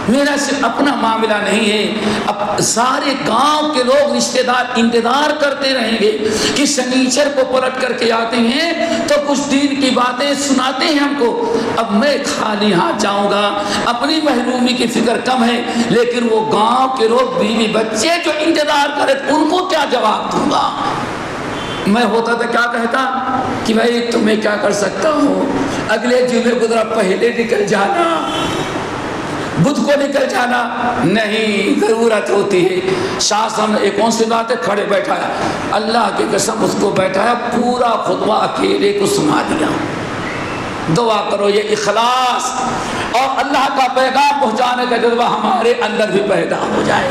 S2: میرا صرف اپنا معاملہ نہیں ہے، اب سارے گاؤں کے لوگ رشتہ دار انتظار کرتے رہیں گے کہ سنیچر کو پلٹ کر کے آتے ہیں تو کچھ دین کی باتیں سناتے ہیں ہم کو۔ اب میں خالی ہاتھ جاؤں گا، اپنی محرومی کی فکر کم ہے، لیکن وہ گاؤں کے لوگ بیوی بچے جو انتظار کرے ان کو کیا جواب دوں گا؟ میں ہوتا تو کیا کہتا کہ بھائی تو میں کیا کر سکتا ہوں، اگلے جمعے کو ذرا پہلے نکل جانا، بدھ کو نکل جانا، نہیں، ضرورت ہوتی ہے۔ شاہ صاحب نے ایک کون سی بات ہے، کھڑے بیٹھایا، اللہ کی قسم اس کو بیٹھایا، پورا خطبہ اکیلے کو سنا دیا۔ دعا کرو یہ اخلاص اور اللہ کا پیغام پہنچانے کا جذبہ ہمارے اندر بھی پیدا ہو جائے۔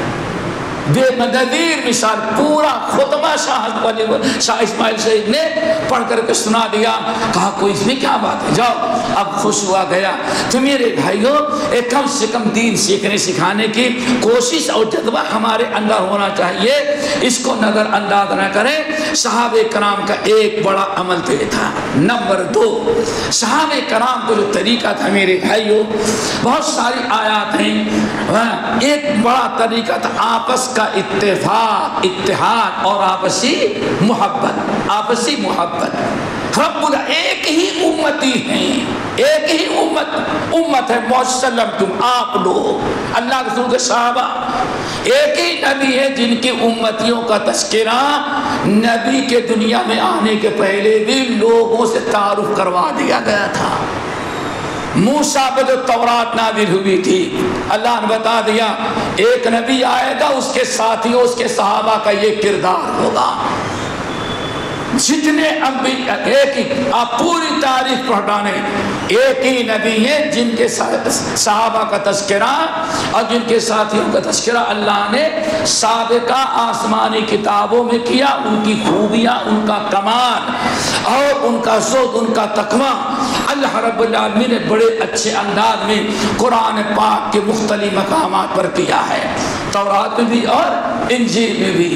S2: بے نظیر مثال پورا خطبہ شاہ اسماعیل شہید نے پڑھ کر کے سنا دیا۔ کہا کوئی اس میں کیا بات ہے، جاؤ۔ اب خوش ہوا گیا۔ تو میرے بھائیوں، کم سے کم دین سیکھنے سکھانے کی کوشش اور جذبہ ہمارے اندر ہونا چاہیے، اس کو نظر انداز نہ کریں۔ صحابہ کرام کا ایک بڑا عمل تو یہ تھا۔ نمبر 2، صحابہ کرام کو جو طریقہ تھا میرے بھائیوں، بہت ساری آیات ہیں، ایک بڑا طریقہ تھا آپس کا اتفاق، اتحاد اور آپسی محبت، آپسی محبت۔ رب ایک ہی امتی ہیں، ایک ہی امت ہے، مسلم تم آپ لوگ، اللہ کے رسول کے صحابہ ایک ہی نبی ہے جن کی امتیوں کا تذکرہ نبی کے دنیا میں آنے کے پہلے بھی لوگوں سے تعارف کروا دیا گیا تھا۔ موسیٰ پہ جو تورات نازل ہوئی تھی، اللہ نے بتا دیا ایک نبی آئے گا، اس کے ساتھیوں، اس کے صحابہ کا یہ کردار ہوگا۔ جتنے انبیاء ایک ہی، آپ پوری تاریخ پڑھ ڈالیں، ایک ہی نبی ہے جن کے صحابہ کا تذکرہ اور جن کے ساتھیوں کا تذکرہ اللہ نے سابقہ آسمانی کتابوں میں کیا، ان کی خوبیاں، ان کا کمال اور ان کا زہد، ان کا تقویٰ اللہ رب العالمین نے بڑے اچھے انداز میں قرآن پاک کے مختلف مقامات پر کیا ہے، تورات میں بھی اور انجیل میں بھی۔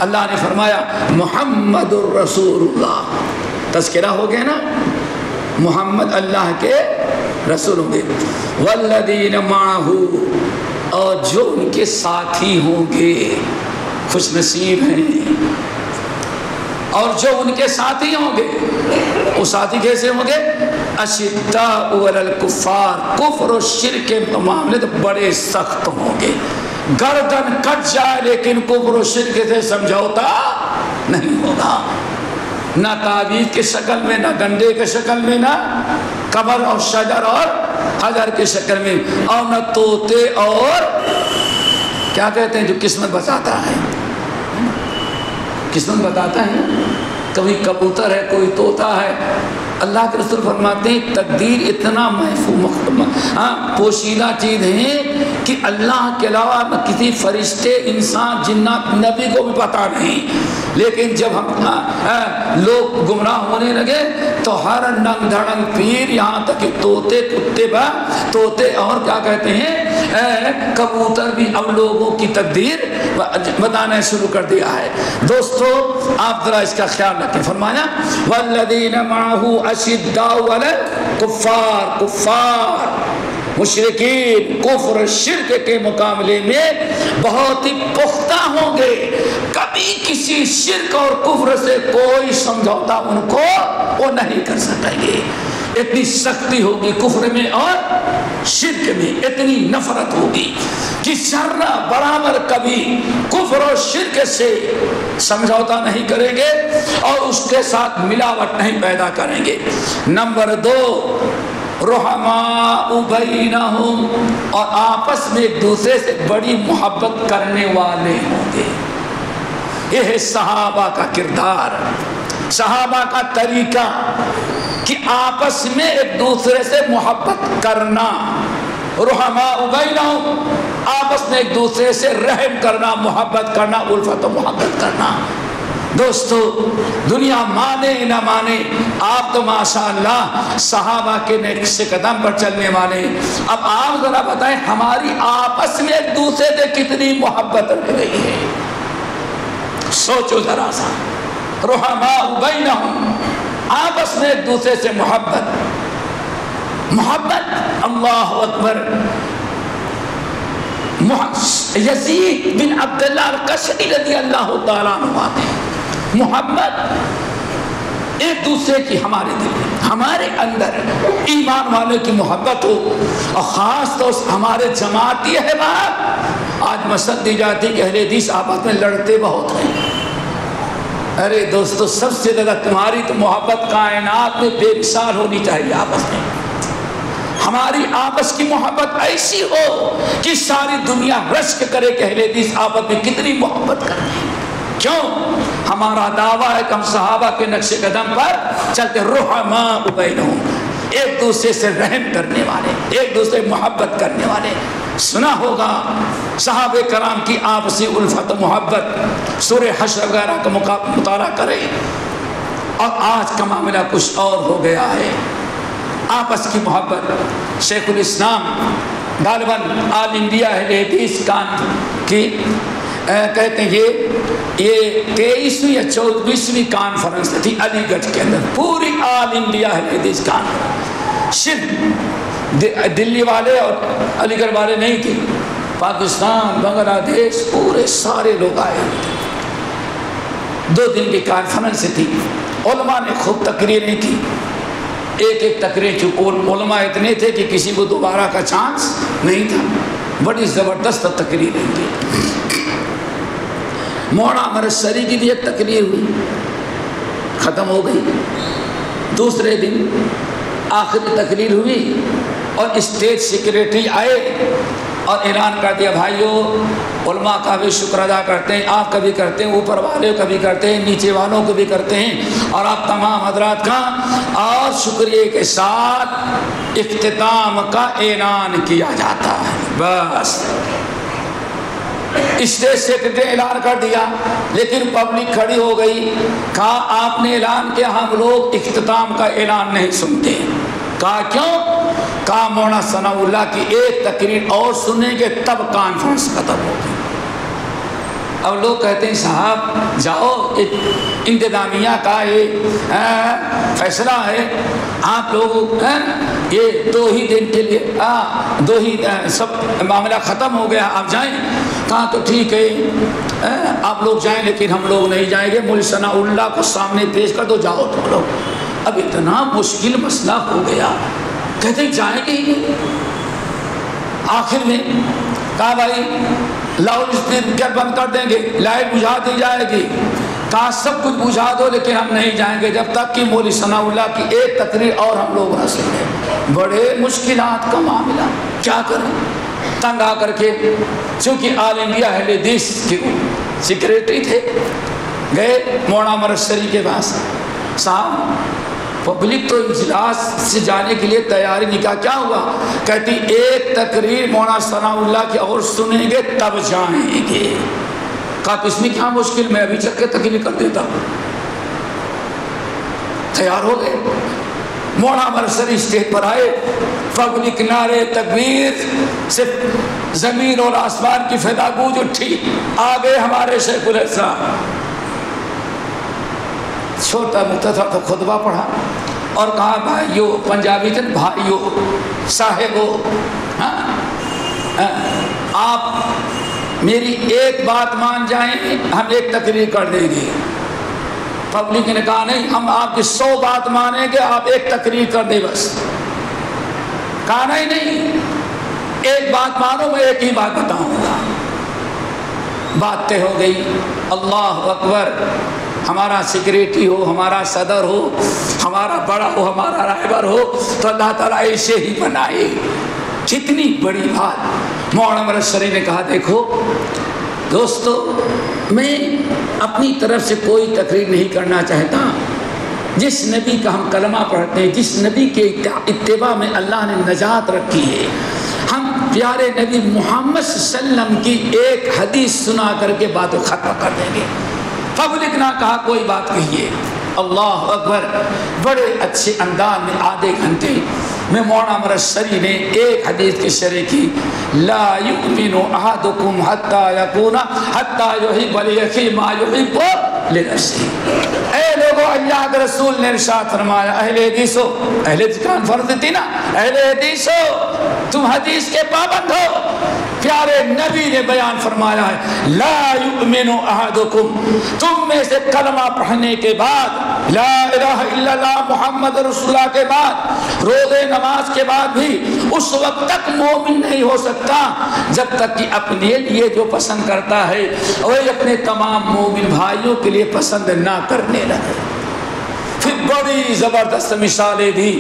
S2: اللہ نے فرمایا محمد الرسول اللہ، تذکرہ ہو گیا نا، محمد اللہ کے رسول ہوں گے، والذین معہ، اور جو ان کے ساتھی ہوں گے، خوش نصیب ہیں، اور جو ان کے ساتھی ہوں گے، وہ ساتھی کیسے ہوں گے؟ اشداء علی الکفار، کفر و شرک کے معاملے تو بڑے سخت ہوں گے، گردن کٹ جائے لیکن کفر و شرک سے سمجھوتا نہیں ہوگا، نہ تعویذ کے شکل میں، نہ ڈنڈے کے شکل میں، نہ قبر اور شجر اور حجر کے شکل میں، اور نہ طوطے اور کیا کہتے ہیں جو قسمت بتاتا ہے، قسمت بتاتا ہے، کبھی کبوتر ہے، کوئی طوطا ہے۔ اللہ کے رسول فرماتے ہیں تقدیر اتنا محفوظ پوشیدہ چیز ہے کہ اللہ کے علاوہ نہ کسی فرشتے، انسان، جنات، نبی کو بھی پتہ نہیں، لیکن جب ہم لوگ گمراہ ہونے لگے تو ہر ننگ دھڑنگ پیر، یہاں تک کہ طوطے، کتے، طوطے اور کیا کہتے ہیں کبوتر بھی اب لوگوں کی تقدیر بتانا شروع کر دیا ہے۔ دوستو آپ ذرا اس کا خیال رکھیں، فرمایا والذین معہ اشداء علی الکفار، کفار مشرکین کفر شرک کے مقابلے میں بہت ہی پختہ ہوں گے، کبھی کسی شرک اور کفر سے کوئی سمجھوتا ان کو وہ نہیں کر سکیں گے، اتنی سختی ہوگی کفر میں اور شرک میں، اتنی نفرت ہوگی کہ ذرہ برابر کبھی کفر اور شرک سے سمجھوتا نہیں کریں گے اور اس کے ساتھ ملاوٹ نہیں پیدا کریں گے۔ نمبر 2، رحماء بینہم، اور آپس میں ایک دوسرے سے بڑی محبت کرنے والے ہوں گے۔ یہ ہے صحابہ کا کردار، صحابہ کا طریقہ کہ آپس میں ایک دوسرے سے محبت کرنا، رحماء بینہم، آپس میں ایک دوسرے سے رحم کرنا، محبت کرنا، الفت و محبت کرنا۔ دوستو دنیا مانے نہ مانے، آپ تو ماشاءاللہ صحابہ کے نقش قدم پر چلنے والے، اب آپ ذرا بتائیں ہماری آپس میں ایک دوسرے سے کتنی محبت رہ گئی ہے، سوچو ذرا سا، رحماء بینہم، آپس میں ایک دوسرے سے محبت، اللہ اکبر۔ یزید بن عبداللہ القشری رضی اللہ تعالیٰ عنہ آتے ہیں، محبت ایک دوسرے کی ہمارے دل میں، ہمارے اندر ایمان والے کی محبت ہو، اور خاص طور سے ہمارے جماعتی احباب، آج مسجد دی جاتی کہ اہل حدیث آپس میں لڑتے بہت ہیں۔ ارے دوستو سب سے زیادہ تمہاری تو محبت کائنات میں بے مثال ہونی چاہیے آپس میں، ہماری آپس کی محبت ایسی ہو کہ ساری دنیا رشک کرے کہ اہل حدیث آپس میں کتنی محبت کرتے ہیں۔ کیوں؟ ہمارا دعویٰ ہے کہ ہم صحابہ کے نقش قدم پر چلتے، رحماء بینہم، ایک دوسرے سے رحم کرنے والے، ایک دوسرے محبت کرنے والے۔ سنا ہوگا صحابہ کرام کی آپسی الفت و محبت، سورہ حشر وغیرہ کا مطالعہ کریں، اور آج کا معاملہ کچھ اور ہو گیا ہے، آپس کی محبت۔ شیخ الاسلام غالباً آل انڈیا اہل حدیث کی کہتے ہیں یہ 23ویں یا 24ویں کانفرنس تھی علی گڑھ کے اندر، پوری آل انڈیا اہل حدیث کانفرنس، صرف دلی والے اور علی گڑھ والے نہیں تھے، پاکستان، بنگلہ دیش، پورے سارے لوگ آئے ہوئے تھے۔ 2 دن کی کانفرنس تھی، علماء نے خوب تقریریں کی، ایک تقریر چونکہ علماء اتنے تھے کہ کسی کو دوبارہ کا چانس نہیں تھا، بڑی زبردست تقریریں کی۔ مولانا مرشری کی بھی ایک تقریر ہوئی، ختم ہو گئی۔ دوسرے دن آخری تقریر ہوئی اور اسٹیٹ سیکریٹری آئے اور اعلان کر دیا، بھائیو علماء کا بھی شکر ادا کرتے ہیں، آپ کا بھی کرتے ہیں، اوپر والے کا بھی کرتے ہیں، نیچے والوں کو بھی کرتے ہیں، اور آپ تمام حضرات کا اور شکریہ کے ساتھ اختتام کا اعلان کیا جاتا ہے۔ بس اسٹیٹ سیکرٹری اعلان کر دیا، لیکن پبلک کھڑی ہو گئی، کہا آپ نے اعلان کیا، ہم لوگ اختتام کا اعلان نہیں سنتے۔ کہا کیوں؟ کہا مولانا ثناء اللہ کی ایک تقریر اور سنیں گے تب کانفرنس ختم ہوگی۔ اب لوگ کہتے ہیں صاحب جاؤ انتظامیہ کا یہ فیصلہ ہے، آپ لوگ یہ 2 ہی دن کے لیے 2 ہی سب معاملہ ختم ہو گیا، آپ جائیں۔ کہاں تو ٹھیک ہے آپ لوگ جائیں لیکن ہم لوگ نہیں جائیں گے، مولوی ثناء اللہ کو سامنے پیش کر دو، جاؤ تم لوگ۔ اب اتنا مشکل مسئلہ ہو گیا، کہتے ہیں جائیں گے ہی نہیں۔ آخر میں کہا بھائی لاؤڈ اسپیکر بند کر دیں گے، لائٹ بجھا دی جائے گی، کہا سب کچھ بجھا دو لیکن ہم نہیں جائیں گے جب تک کہ مولوی ثناء اللہ کی ایک تقریر اور ہم لوگ نہ سنیں۔ بڑے مشکلات کا معاملہ، کیا کریں؟ تنگ آ کر کے چونکہ آل انڈیا اہل حدیث کے سیکریٹری تھے، گئے مولانا مرشری کے پاس، صاحب پبلک تو اجلاس سے جانے کے لیے تیاری نہیں، کیا ہوا؟ کہتی ایک تقریر مولانا ثناء اللہ کی اور سنیں گے تب جائیں گے۔ کہا اس میں کیا مشکل، میں ابھی چل کے تقریر کر دیتا ہوں۔ تیار ہو گئے، مولانا مرشری اسٹیج پر آئے، پبلک نعرے تکبیر سے زمین اور آسمان کی فضا گونج اٹھی، آگے ہمارے شیخ الاسلام چھوٹا مختصر خطبہ پڑھا اور کہا بھائیو، پنجابی تھے بھائیو صاحبو، آپ میری ایک بات مان جائیں ہم ایک تقریر کر دیں گے۔ پبلک نے کہا نہیں، ہم آپ کی 100 بات مانیں گے، آپ ایک تقریر کر دیں بس۔ کہا نہیں، ایک بات مانو، میں ایک ہی بات بتاؤں گا۔ بات طے ہو گئی، اللہ اکبر، ہمارا سیکریٹری ہو، ہمارا صدر ہو، ہمارا بڑا ہو، ہمارا رہبر ہو تو اللہ تعالیٰ ایسے ہی بنائے۔ کتنی بڑی بات۔ مولانا مرشری نے کہا دیکھو دوستو، میں اپنی طرف سے کوئی تقریر نہیں کرنا چاہتا، جس نبی کا ہم کلمہ پڑھتے ہیں، جس نبی کے اتباع میں اللہ نے نجات رکھی ہے، ہم پیارے نبی محمد صلی اللہ علیہ وسلم کی ایک حدیث سنا کر کے بات ختم کر دیں گے۔ پبلک نہ کہا کوئی بات کہیے، اللہ اکبر، بڑے اچھے انداز میں آدھے گھنٹے میں مولانا مرشری نے ایک حدیث کی شرح کی، لا یؤمن احدکم حتی یکون حتی یحب لأخیہ ما یحب لنفسہ۔ اے لوگوں، اللہ کے رسول نے ارشاد فرمایا، اہل حدیثو، اہل حدیث کانفرنس تھی نا، اہل حدیثو تم حدیث کے پابند ہو۔ پیارے نبی نے بیان فرمایا ہے، لا یؤمن احدکم، تم میں سے کلمہ پڑھنے کے بعد، لا الہ الا اللہ محمد رسول اللہ کے بعد، روزے نماز کے بعد بھی اس وقت تک مومن نہیں ہو سکتا جب تک کہ اپنے لیے جو پسند کرتا ہے وہی اپنے تمام مومن بھائیوں کے لیے پسند نہ کرنے لگے۔ پھر بڑی زبردست مثالیں دی،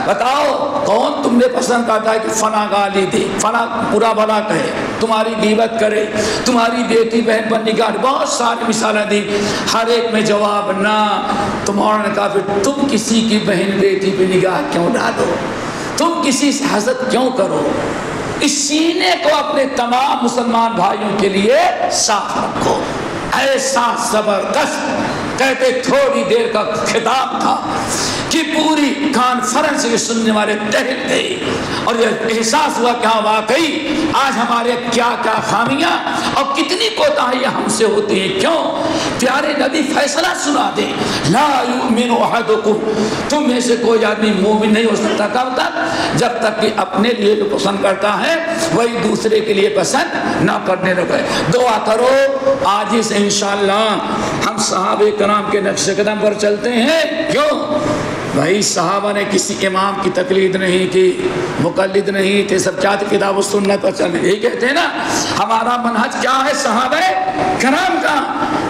S2: بتاؤ کون تم نے پسند کرتا ہے کہ فلاں گالی دے، فلاں برا بھلا کہے، تمہاری غیبت کرے، تمہاری بیٹی بہن پر نگاہ، بہت ساری مثالیں دی، ہر ایک میں جواب نہ۔ تمہارا نے کہا پھر تم کسی کی بہن بیٹی پہ نگاہ کیوں ڈالو، تم کسی سے حسد کیوں کرو؟ اس سینے کو اپنے تمام مسلمان بھائیوں کے لیے صاف رکھو۔ ایسا زبردست، کہتے تھوڑی دیر کا خطاب تھا کہ پوری کانفرنس کے سننے والے ٹہل گئے اور یہ احساس ہوا کہ ہاں واقعی آج ہمارے کیا کیا خامیاں اور کتنی کوتاہیاں ہم سے ہوتی ہیں۔ کیوں؟ پیارے نبی فیصلہ سنا دے، لا یؤمن احدکم، تم میں سے کوئی آدمی مومن نہیں ہو سکتا کب تک؟ جب تک کہ اپنے لیے جو پسند کرتا ہے وہی دوسرے کے لیے پسند نہ کرنے لگے۔ دعا کرو آج ہی سے انشاءاللہ ہم صحابہ کرام کے نقش قدم پر چلتے ہیں۔ کیوں؟ بھائی صحابہ نے کسی امام کی تقلید نہیں کی، مقلد نہیں تھے، سب چاہتے کتاب و سنت پر چلنے، یہی کہتے ہیں نا ہمارا منہج کیا ہے صحابہ کرام کا،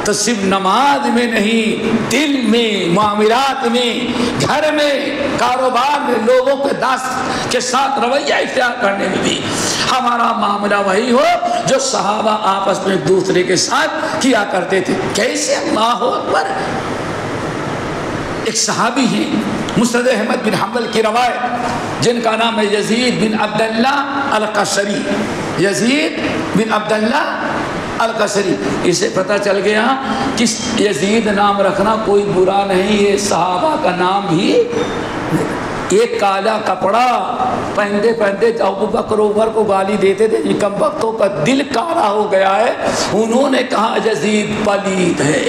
S2: تو صرف نماز میں نہیں، دل میں، معاملات میں، گھر میں، کاروبار میں، لوگوں کے ساتھ رویہ اختیار کرنے میں بھی ہمارا معاملہ وہی ہو جو صحابہ آپس میں ایک دوسرے کے ساتھ کیا کرتے تھے۔ کیسے؟ اللہ اکبر۔ ایک صحابی ہیں مسند احمد بن حنبل کی روایت، جن کا نام ہے یزید بن عبداللہ القشری، یزید بن عبداللہ القشری۔ اسے پتہ چل گیا کہ یزید نام رکھنا کوئی برا نہیں، یہ صحابہ کا نام بھی ایک کالا کپڑا پہنتے پہنتے ابو بکر عمر کو گالی دیتے تھے، یہ کم وقتوں کا دل کالا ہو گیا ہے۔ انہوں نے کہا یزید پلید ہے،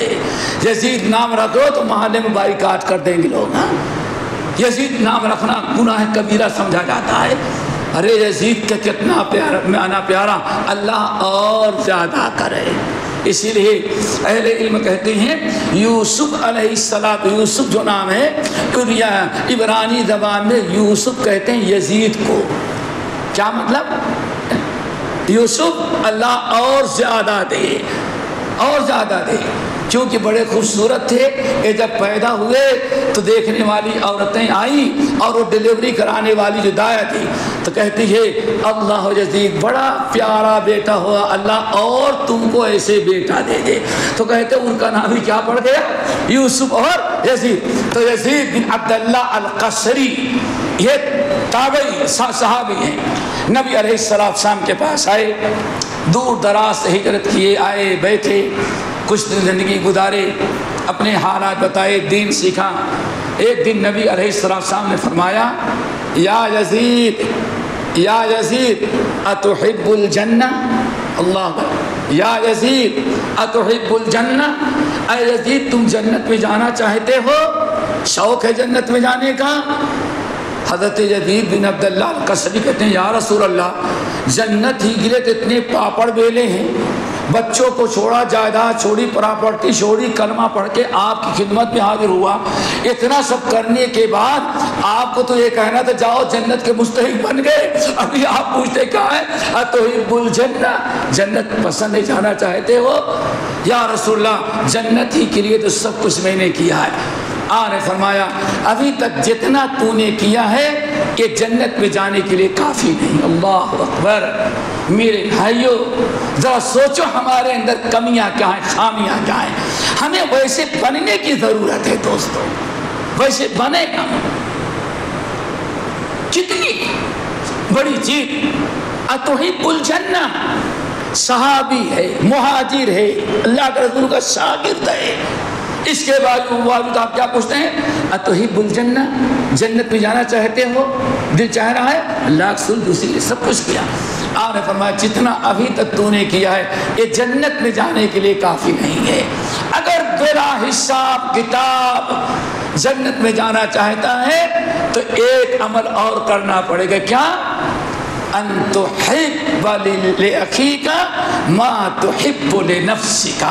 S2: یزید نام رکھو تو محلے میں بائیکاٹ کر دیں گے لوگ۔ یزید نام رکھنا گناہ کبیرہ سمجھا جاتا ہے۔ ارے یزید کا کتنا پیارا، اللہ اور زیادہ کرے۔ اسی لیے اہل علم کہتے ہیں یوسف علیہ السلام، یوسف جو نام ہے عبرانی زبان میں یوسف کہتے ہیں یزید کو۔ کیا مطلب؟ یوسف اللہ اور زیادہ دے، اور زیادہ دے، کیونکہ بڑے خوبصورت تھے۔ یہ جب پیدا ہوئے تو دیکھنے والی عورتیں آئیں اور وہ ڈلیوری کرانے والی جو دایا تھی تو کہتی ہے اللہ یزید بڑا پیارا بیٹا ہوا، اللہ اور تم کو ایسے بیٹا دے دے۔ تو کہتے ان کا نام ہی کیا پڑ گیا؟ یوسف اور یزید۔ تو یزید بن عبداللہ القصری یہ تابعی صحابی ہیں، نبی علیہ السلام کے پاس آئے، دور دراز سے ہجرت کیے، آئے بیٹھے، کچھ دن زندگی گزارے، اپنے حالات بتائے، دین سیکھا۔ ایک دن نبی علیہ السلام نے فرمایا یا یزید، یا یزید اتحب الجنہ، اللہ، یا یزید اتحب الجنہ، اے یزید تم جنت میں جانا چاہتے ہو؟ شوق ہے جنت میں جانے کا؟ حضرت یزید بن عبداللہ القصری کہتے ہیں یا رسول اللہ، جنت ہی گرے تو اتنے پاپڑ بیلے ہیں، بچوں کو چھوڑا، جائیداد چھوڑی، پراپرٹی چھوڑی، کلمہ پڑھ کے آپ کی خدمت میں حاضر ہوا، اتنا سب کرنے کے بعد آپ کو تو یہ کہنا تھا جاؤ جنت کے مستحق بن گئے، ابھی آپ پوچھتے کیا ہے اتحب الجنہ، جنت پسند نہیں جانا چاہتے ہو؟ یا رسول اللہ جنت ہی کے لیے تو سب کچھ میں نے کیا ہے۔ آپ نے فرمایا ابھی تک جتنا تو نے کیا ہے کہ جنت میں جانے کے لیے کافی نہیں۔ اللہ اکبر۔ میرے بھائیوں ذرا سوچو ہمارے اندر کمیاں کیا ہیں، خامیاں کیا ہیں، ہمیں ویسے بننے کی ضرورت ہے دوستو، ویسے بنے ہم۔ کتنی بڑی چیز، اتحب الجنہ، صحابی ہے، مہاجر ہے، اللہ کے رسول کا شاگرد ہے، اس کے بعد آپ کیا پوچھتے ہیں اتحب الجنہ، جنت میں جانا چاہتے ہو؟ دل چاہ رہا ہے؟ اللہ کے رسول دوسری سب کچھ کیا۔ آپ نے فرمایا جتنا ابھی تک تو نے کیا ہے یہ جنت میں جانے کے لیے کافی نہیں ہے، اگر بلا حساب کتاب جنت میں جانا چاہتا ہے تو ایک عمل اور کرنا پڑے گا۔ کیا؟ ان تحب لأخیک ما تحب لنفسک،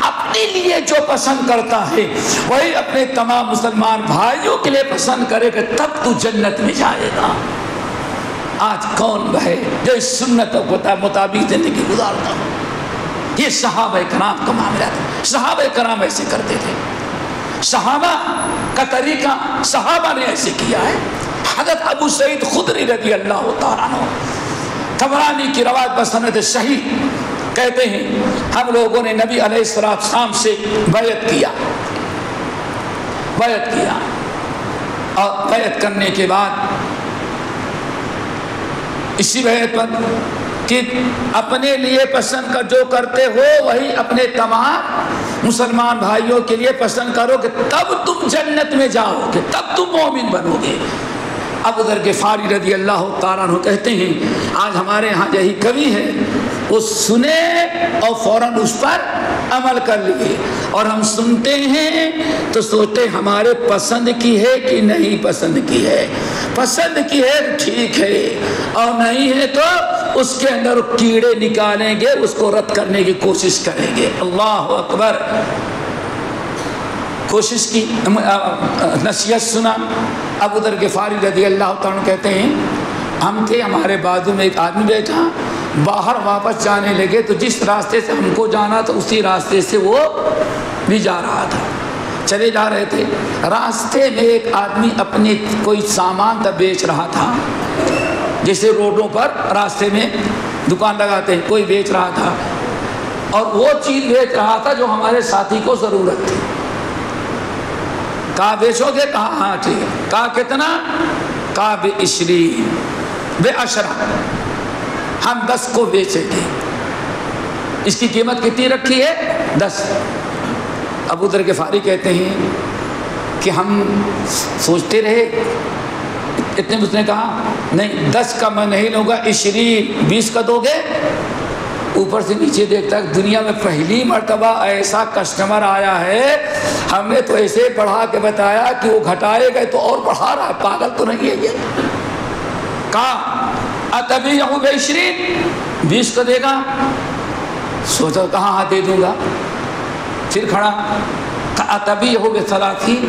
S2: اپنے لیے جو پسند کرتا ہے وہی اپنے تمام مسلمان بھائیوں کے لیے پسند کرے گا، تب تو جنت میں جائے گا۔ آج کون ہے جو اس سنت کے مطابق زندگی گزارتا ہو؟ یہ صحابہ کرام کا معاملہ تھا، صحابہ کرام ایسے کرتے تھے، صحابہ کا طریقہ صحابہ نے ایسے کیا ہے۔ حضرت ابو سعید خدری رضی اللہ تعالیٰ عنہ، طبرانی کی روایت بسند صحیح، کہتے ہیں ہم لوگوں نے نبی علیہ السلام سے بیعت کیا اور بیعت کرنے کے بعد اسی بیعت پر کہ اپنے لیے پسند کر جو کرتے ہو وہی اپنے تمام مسلمان بھائیوں کے لیے پسند کرو کہ تب تم جنت میں جاؤ گے، تب تم مومن بنو گے۔ ابو ذر غفاری رضی اللہ تعالیٰ عنہ کہتے ہیں آج ہمارے ہاں یہی کمی ہے، وہ سنے اور فوراً اس پر عمل کر لیے، اور ہم سنتے ہیں تو سوچتے ہمارے پسند کی ہے کہ نہیں پسند کی ہے، پسند کی ہے ٹھیک ہے اور نہیں ہے تو اس کے اندر کیڑے نکالیں گے، اس کو رد کرنے کی کوشش کریں گے۔ اللہ اکبر۔ کوشش کی، نصیحت سنا۔ ابو ذر غفاری رضی اللہ تعالیٰ کہتے ہیں ہم تھے، ہمارے بازو میں ایک آدمی بیٹھا، باہر واپس جانے لگے تو جس راستے سے ہم کو جانا تھا اسی راستے سے وہ بھی جا رہا تھا، چلے جا رہے تھے، راستے میں ایک آدمی اپنے کوئی سامان تھا بیچ رہا تھا، جیسے روڈوں پر راستے میں دکان لگاتے ہیں، کوئی بیچ رہا تھا اور وہ چیز بیچ رہا تھا جو ہمارے ساتھی کو ضرورت تھی۔ کہا بیچو گے؟ کہا ہاں ٹھیک ہے۔ کہا کتنا؟ کہا بے10 ہم 10 کو بیچیں گے۔ اس کی قیمت کتنی رکھی ہے؟ 10۔ ابو ذر غفاری کہتے ہیں کہ ہم سوچتے رہے اتنے میں اس نے کہا نہیں 10 کا میں نہیں لوں گا، 20 کا دو گے؟ اوپر سے نیچے دیکھتا ہے دنیا میں پہلی مرتبہ ایسا کسٹمر آیا ہے، ہم نے تو ایسے بڑھا کے بتایا کہ وہ گھٹائے گئے تو اور بڑھا رہا ہے، پاگل تو نہیں ہے یہ؟ کہا اتبیعہ ب20، 20 کا دے گا؟ سوچا کہاں ہاں دے دوں گا، پھر کھڑا اتبیعہ ب30،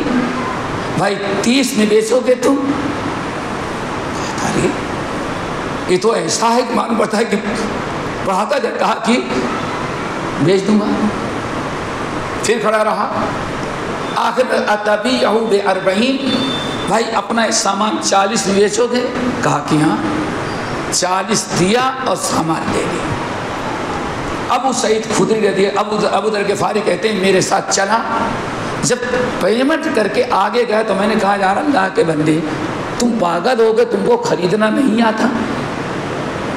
S2: بھائی 30 میں بیچو گے تم؟ ارے یہ تو ایسا ہے کہ معلوم پڑتا ہے کہ بڑھاتا جائے، کہا کہ بیچ دوں گا، پھر کھڑا رہا، آخر میں اتبیعہ ب40، بھائی اپنا سامان 40 میں بیچو گے؟ کہا کہ ہاں، 40 دیا اور سامان لے لیا۔ ابو سعید خدری رضی ابو ذر غفاری کہتے ہیں میرے ساتھ چلا، جب پیمنٹ کر کے آگے گئے تو میں نے کہا یار اللہ کے بندے تم پاگل ہو گئے، تم کو خریدنا نہیں آتا،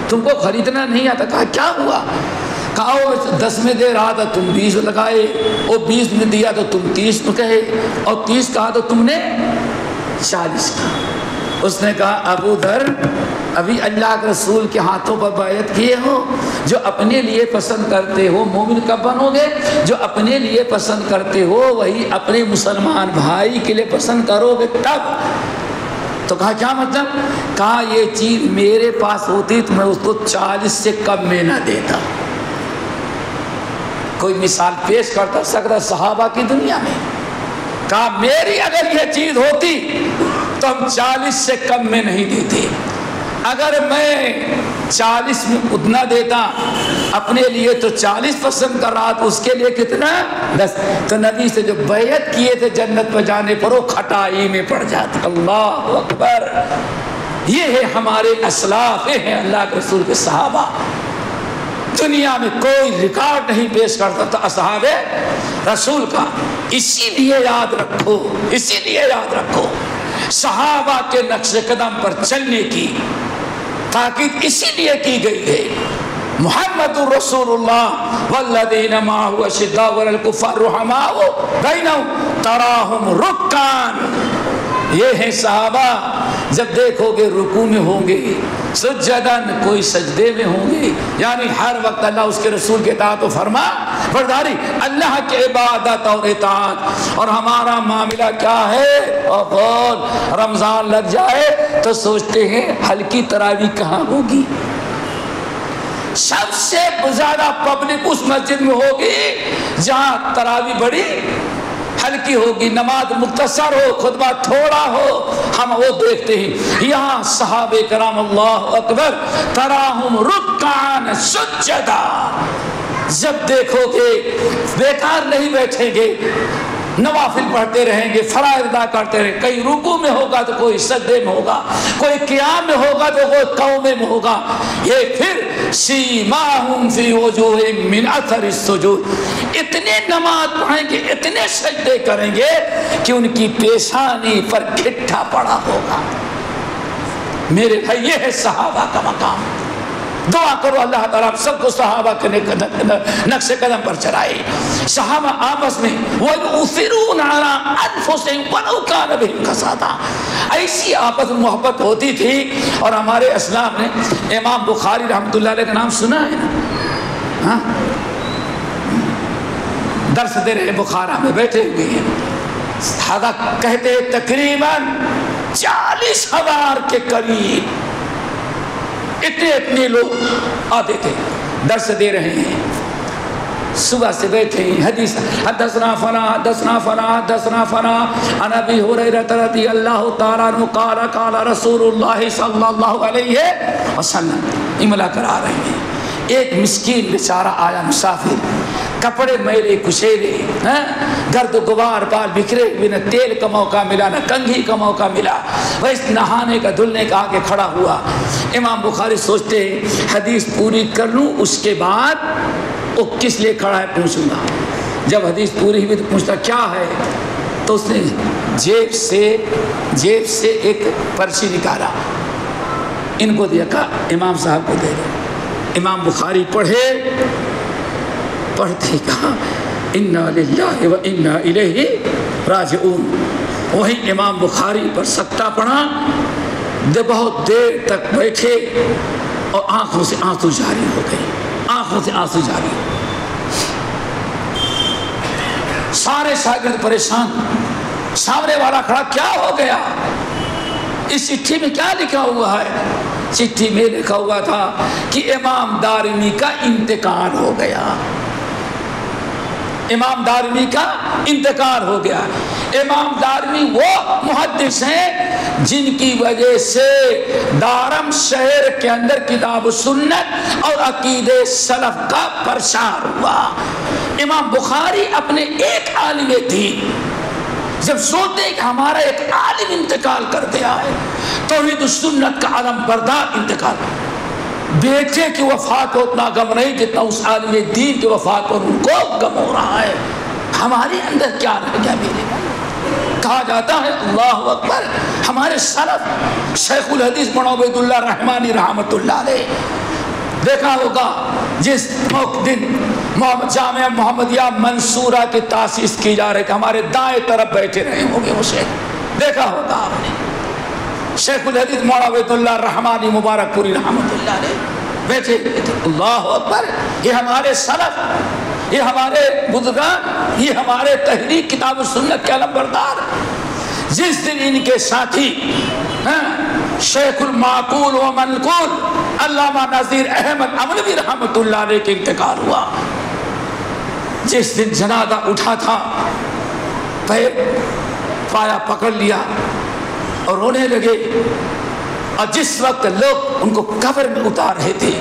S2: تم کو خریدنا نہیں آتا؟ کہا کیا ہوا؟ کہا وہ 10 میں دے رہا تھا تم 20 لگائے، اور 20 میں دیا تو تم 30 میں کہے، اور 30 کہا تو تم نے 40 کہا۔ اس نے کہا ابو ذر ابھی اللہ کے رسول کے ہاتھوں پر بیعت کیے ہو، جو اپنے لیے پسند کرتے ہو مومن کب بنو گے؟ جو اپنے لیے پسند کرتے ہو وہی اپنے مسلمان بھائی کے لیے پسند کرو گے تب۔ تو کہا کیا مطلب؟ کہا یہ چیز میرے پاس ہوتی تو میں اس کو 40 سے کم میں نہ دیتا۔ کوئی مثال پیش کرتا سکتا صحابہ کی دنیا میں، کہا میری اگر یہ چیز ہوتی تو ہم 40 سے کم میں نہیں دیتے، اگر میں 40 میں اتنا دیتا اپنے لیے تو 40 پسند کر رہا تو اس کے لیے کتنا 10۔ تو نبی سے جو بیعت کیے تھے جنت پر جانے پر وہ کھٹائی میں پڑ جاتے۔ اللہ اکبر، یہ ہے ہمارے اسلاف، یہ ہے اللہ کے رسول کے صحابہ۔ دنیا میں کوئی ریکارڈ نہیں پیش کرتا تھا اصحاب رسول کا۔ اسی لیے یاد رکھو، اسی لیے یاد رکھو صحابہ کے نقش قدم پر چلنے کی تاکید اسی لیے کی گئی ہے۔ محمد رسول اللہ والذین معہ اشداء علی الکفار رحماء بینہم تراہم رکعاً، یہ ہیں صحابہ، جب دیکھو گے رکوع میں ہوں گے، سجدن کوئی سجدے میں ہوں گے، یعنی ہر وقت اللہ اس کے رسول کے اطاعت و فرما برداری، اللہ کی عبادت اور اطاعت۔ اور ہمارا معاملہ کیا ہے؟ اور رمضان لگ جائے تو سوچتے ہیں ہلکی تراویح کہاں ہوگی؟ سب سے زیادہ پبلک اس مسجد میں ہوگی جہاں تراویح بڑی ہلکی ہوگی، نماز مختصر ہو، خطبہ تھوڑا ہو، ہم وہ دیکھتے ہیں۔ یہاں صحابہ کرام اللہ اکبر تراہم رکعاً سجدا، جب دیکھو گے بیکار نہیں بیٹھیں گے، نوافل پڑھتے رہیں گے، فرائض ادا کرتے رہیں گے، کئی رکوع میں ہوگا تو کوئی سجدے میں ہوگا، کوئی قیام میں ہوگا تو کوئی قومے میں ہوگا۔ یہ پھر سیماہم فی وجوہہم من اثر السجود، اتنے نماز پڑھیں گے، اتنے سجدے کریں گے کہ ان کی پیشانی پر گھٹا پڑا ہوگا۔ میرے بھائی یہ ہے صحابہ کا مقام۔ دعا کرو اللہ تعالیٰ سب کو صحابہ کے نقش قدم پر چلائے۔ صحابہ آپس میں وَيُؤْثِرُونَ عَلَىٰ أَنفُسِهِمْ وَلَوْ كَانَ بِهِمْ خَصَاصَةٌ، ایسی آپس میں محبت ہوتی تھی۔ اور ہمارے اسلاف نے امام بخاری رحمۃ اللہ علیہ کا نام سنا ہے نا؟ ہاں، درس دے رہے بخارا میں بیٹھے ہوئے ہیں، صحابہ کہتے ہیں تقریباً 40,000 کے قریب اتنے لوگ آتے تھے، درس دے رہے ہیں، صبح سے بیٹھے ہیں، حدیث حدثنا فلاں حدثنا فلاں حدثنا فلاں عن ابی ہریرہ رضی اللہ تعالیٰ عنہ قال قال رسول اللہ صلی اللہ علیہ وسلم، املا کرا رہے ہیں۔ ایک مسکین بیچارہ آیا مسافر، کپڑے میلے کشیدے، گرد و غبار، بال بکھرے ہوئے، نہ تیل کا موقع ملا نہ کنگھی کا موقع ملا، بس نہانے کا دھلنے کا آگے کھڑا ہوا۔ امام بخاری سوچتے ہیں حدیث پوری کر لوں اس کے بعد وہ کس لیے کھڑا ہے پوچھوں گا۔ جب حدیث پوری ہوئی تو پوچھتا کیا ہے؟ تو اس نے جیب سے ایک پرچی نکالا، ان کو دیا، کہا امام صاحب کو دے دو۔ امام بخاری پڑھتے کہا انا للہ و انا الیہ راجعون۔ وہی امام بخاری پر سکتہ پڑا، بہت دیر تک بیٹھے اور آنکھوں سے آنسو جاری ہو گئے، آنکھوں سے آنسو جاری. سارے شاگرد پریشان. سامنے والا کھڑا، کیا ہو گیا؟ اس چٹھی میں کیا لکھا ہوا ہے؟ چٹھی میں لکھا ہوا تھا کہ امام دارمی کا انتقال ہو گیا. امام دارمی کا انتقال ہو گیا. امام دارمی وہ محدث ہیں جن کی وجہ سے دارم شہر کے اندر کتاب و سنت اور عقیدہ سلف کا پرچار ہوا. امام بخاری اپنے ایک عالم دین جب سوچتے ہیں کہ ہمارا ایک عالم انتقال کر دیا ہے، توحید و سنت کا علم بردار انتقال، بیٹے کی وفات کو اتنا غم نہیں جتنا اس عالم دین کی وفات پر ان کو غم ہو رہا ہے. ہمارے اندر کیا رہ گیا میرے بھائی؟ کہا جاتا ہے اللہ اکبر، ہمارے سلف شیخ الحدیث بن عبید اللہ رحمانی رحمت اللہ علیہ، دیکھا ہوگا جس دن جامعہ محمدیہ منصورہ کی تاسیس کی جا رہی کہ ہمارے دائیں طرف بیٹھے رہے ہوں گے، اسے دیکھا ہوگا آپ نے. شیخ الحدیث مولانا عبید اللہ رحمانی مبارک پوری رحمت اللہ علیہ بیٹھے. اللہ اکبر، یہ ہمارے سلف، یہ ہمارے بزرگان، یہ ہمارے تحریک کتاب و سنت کے علم بردار. جس دن ان کے ساتھی شیخ المعقول و منقول علامہ نذیر احمد املوی رحمت اللہ علیہ کے انتقال ہوا، جس دن جنازہ اٹھا تھا، پایا پکڑ لیا اور رونے لگے. اور جس وقت لوگ ان کو قبر میں اتار رہے تھے،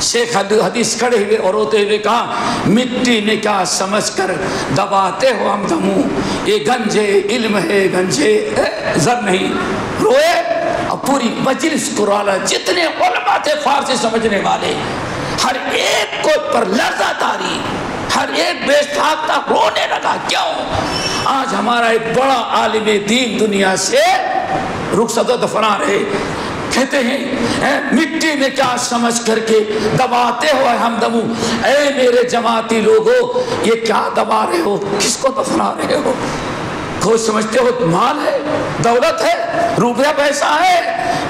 S2: شیخ حدیث کھڑے ہوئے اور روتے ہوئے کہا، مٹی نے کیا سمجھ کر دباتے ہو ہم دموں، یہ گنجے علم ہے گنجے زر نہیں. روئے اور پوری مجلس کو رولا. جتنے علماء تھے فارسی سمجھنے والے، ہر ایک کو پر لرزہ تاری، ہر ایک بے ساختہ رونے لگا. کیوں؟ آج ہمارا ایک بڑا عالم دین دنیا سے رخصت و دفنا رہے. کہتے ہیں مٹی میں کیا سمجھ کر کے دباتے ہو ہم دموں. اے میرے جماعتی لوگوں، یہ کیا دبا رہے ہو؟ کس کو دفنا رہے ہو؟ کوئی سمجھتے ہو مال ہے، دولت ہے، روپیہ پیسہ ہے؟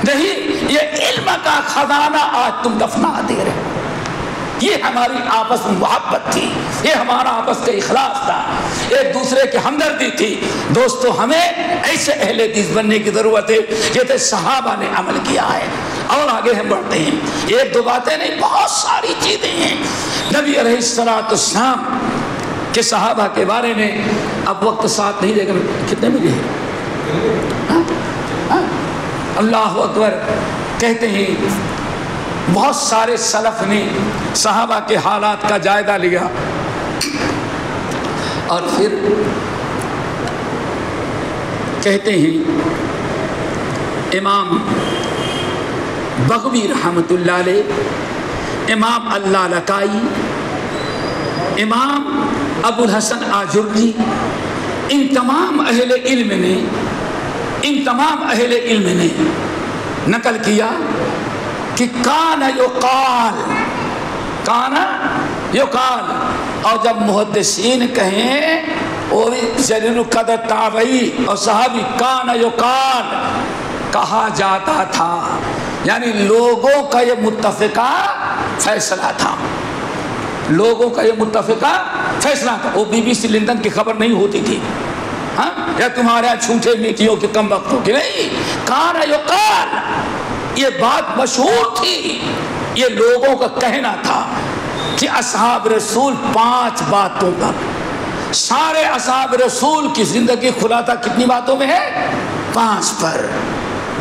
S2: نہیں، یہ علم کا خزانہ آج تم دفنا دے رہے ہو. یہ ہماری آپس میں محبت تھی، یہ ہمارا آپس کا اخلاص تھا، ایک دوسرے کی ہمدردی تھی. دوستو، ہمیں ایسے اہل حدیث بننے کی ضرورت ہے جیسے صحابہ نے عمل کیا ہے. اور آگے ہم بڑھتے ہیں. ایک دو باتیں نہیں، بہت ساری چیزیں ہیں. نبی علیہ السلام کے صحابہ کے بارے میں اب وقت ساتھ نہیں دے گا. کتنے ملے ہیں؟ اللہ اکبر. کہتے ہیں بہت سارے سلف نے صحابہ کے حالات کا جائزہ لیا اور پھر کہتے ہیں امام بغوی رحمت اللہ علیہ، امام اللہ لکائی، امام ابو الحسن آجری، ان تمام اہل علم نے نقل کیا کہ کان یقال. اور جب محدثین کہیں، وہ بھی جلیل القدر تابعی اور صحابی، کان یقال کہا جاتا تھا، یعنی لوگوں کا یہ متفقہ فیصلہ تھا. لوگوں کا یہ متفقہ فیصلہ تھا. وہ BBC لندن کی خبر نہیں ہوتی تھی، ہاں، یا تمہارے یہاں چھوٹے میٹھیوں کے کم وقتوں کی نہیں. کان یقال، یہ بات مشہور تھی، یہ لوگوں کا کہنا تھا کہ اصحاب رسول 5 باتوں پر، سارے اصحاب رسول کی زندگی خلاصہ کتنی باتوں میں ہے؟ 5 پر.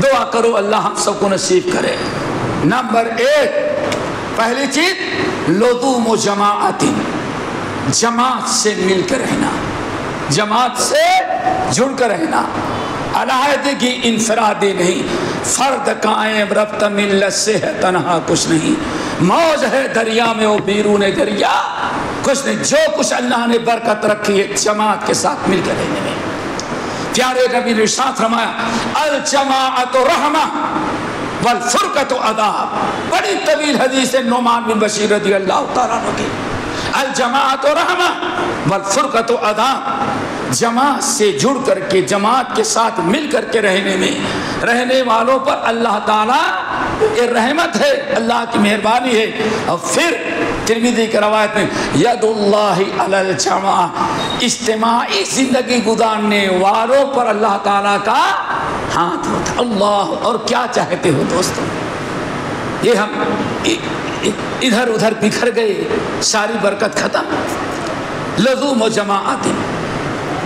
S2: دعا کرو اللہ ہم سب کو نصیب کرے. نمبر 1، پہلی چیز لزوم و جماعت، جماعت سے مل کر رہنا، جماعت سے جڑ کر رہنا. علیحدگی انفرادی نہیں، فرد قائم ربط ملت سے ہے تنہا کچھ نہیں. موج ہے دریا میں وہ بیرون دریا کچھ نہیں. جو کچھ اللہ نے برکت رکھی ہے جماعت کے ساتھ مل کر رہنے میں. پیارے نبی نے ارشاد فرمایا، الجماعت رحمہ والفرقۃ عذاب. بڑی طویل حدیث ہے نعمان بن بشیر رضی اللہ تعالیٰ عنہ کی. الجماعت رحمہ والفرقۃ عذاب. جماعت سے جڑ کر کے جماعت کے ساتھ مل کر کے رہنے والوں پر اللہ تعالیٰ یہ رحمت ہے، اللہ کی مہربانی ہے۔ اور پھر ترمذی کی روایت میں ید اللہ علی الجماع، اجتماعی زندگی گزارنے والوں پر اللہ تعالیٰ کا ہاتھ ہوتا۔ اللہ، اور کیا چاہتے ہو دوستوں؟ یہ ہم ادھر ادھر بکھر گئے، ساری برکت ختم۔ لزوم و جماعت،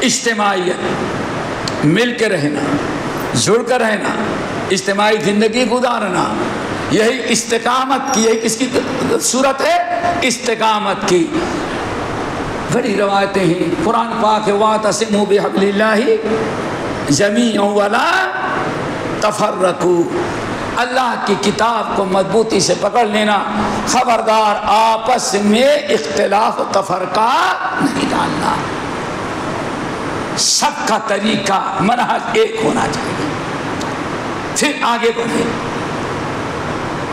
S2: اجتماعیت، مل کے رہنا، جڑ کر رہنا، اجتماعی زندگی گزارنا، یہی استقامت کی، یہی کس کی صورت ہے؟ استقامت کی۔ بڑی روایتیں ہیں، قرآن پاک ہے وَاعْتَصِمُوا بِحَبْلِ اللَّهِ جَمِيعًا وَلَا تَفَرَّقُوا، اللہ کی کتاب کو مضبوطی سے پکڑ لینا، خبردار آپس میں اختلاف و تفرقہ نہیں ڈالنا، سب کا طریقہ منہج ایک ہونا چاہیے۔ پھر آگے بڑھے،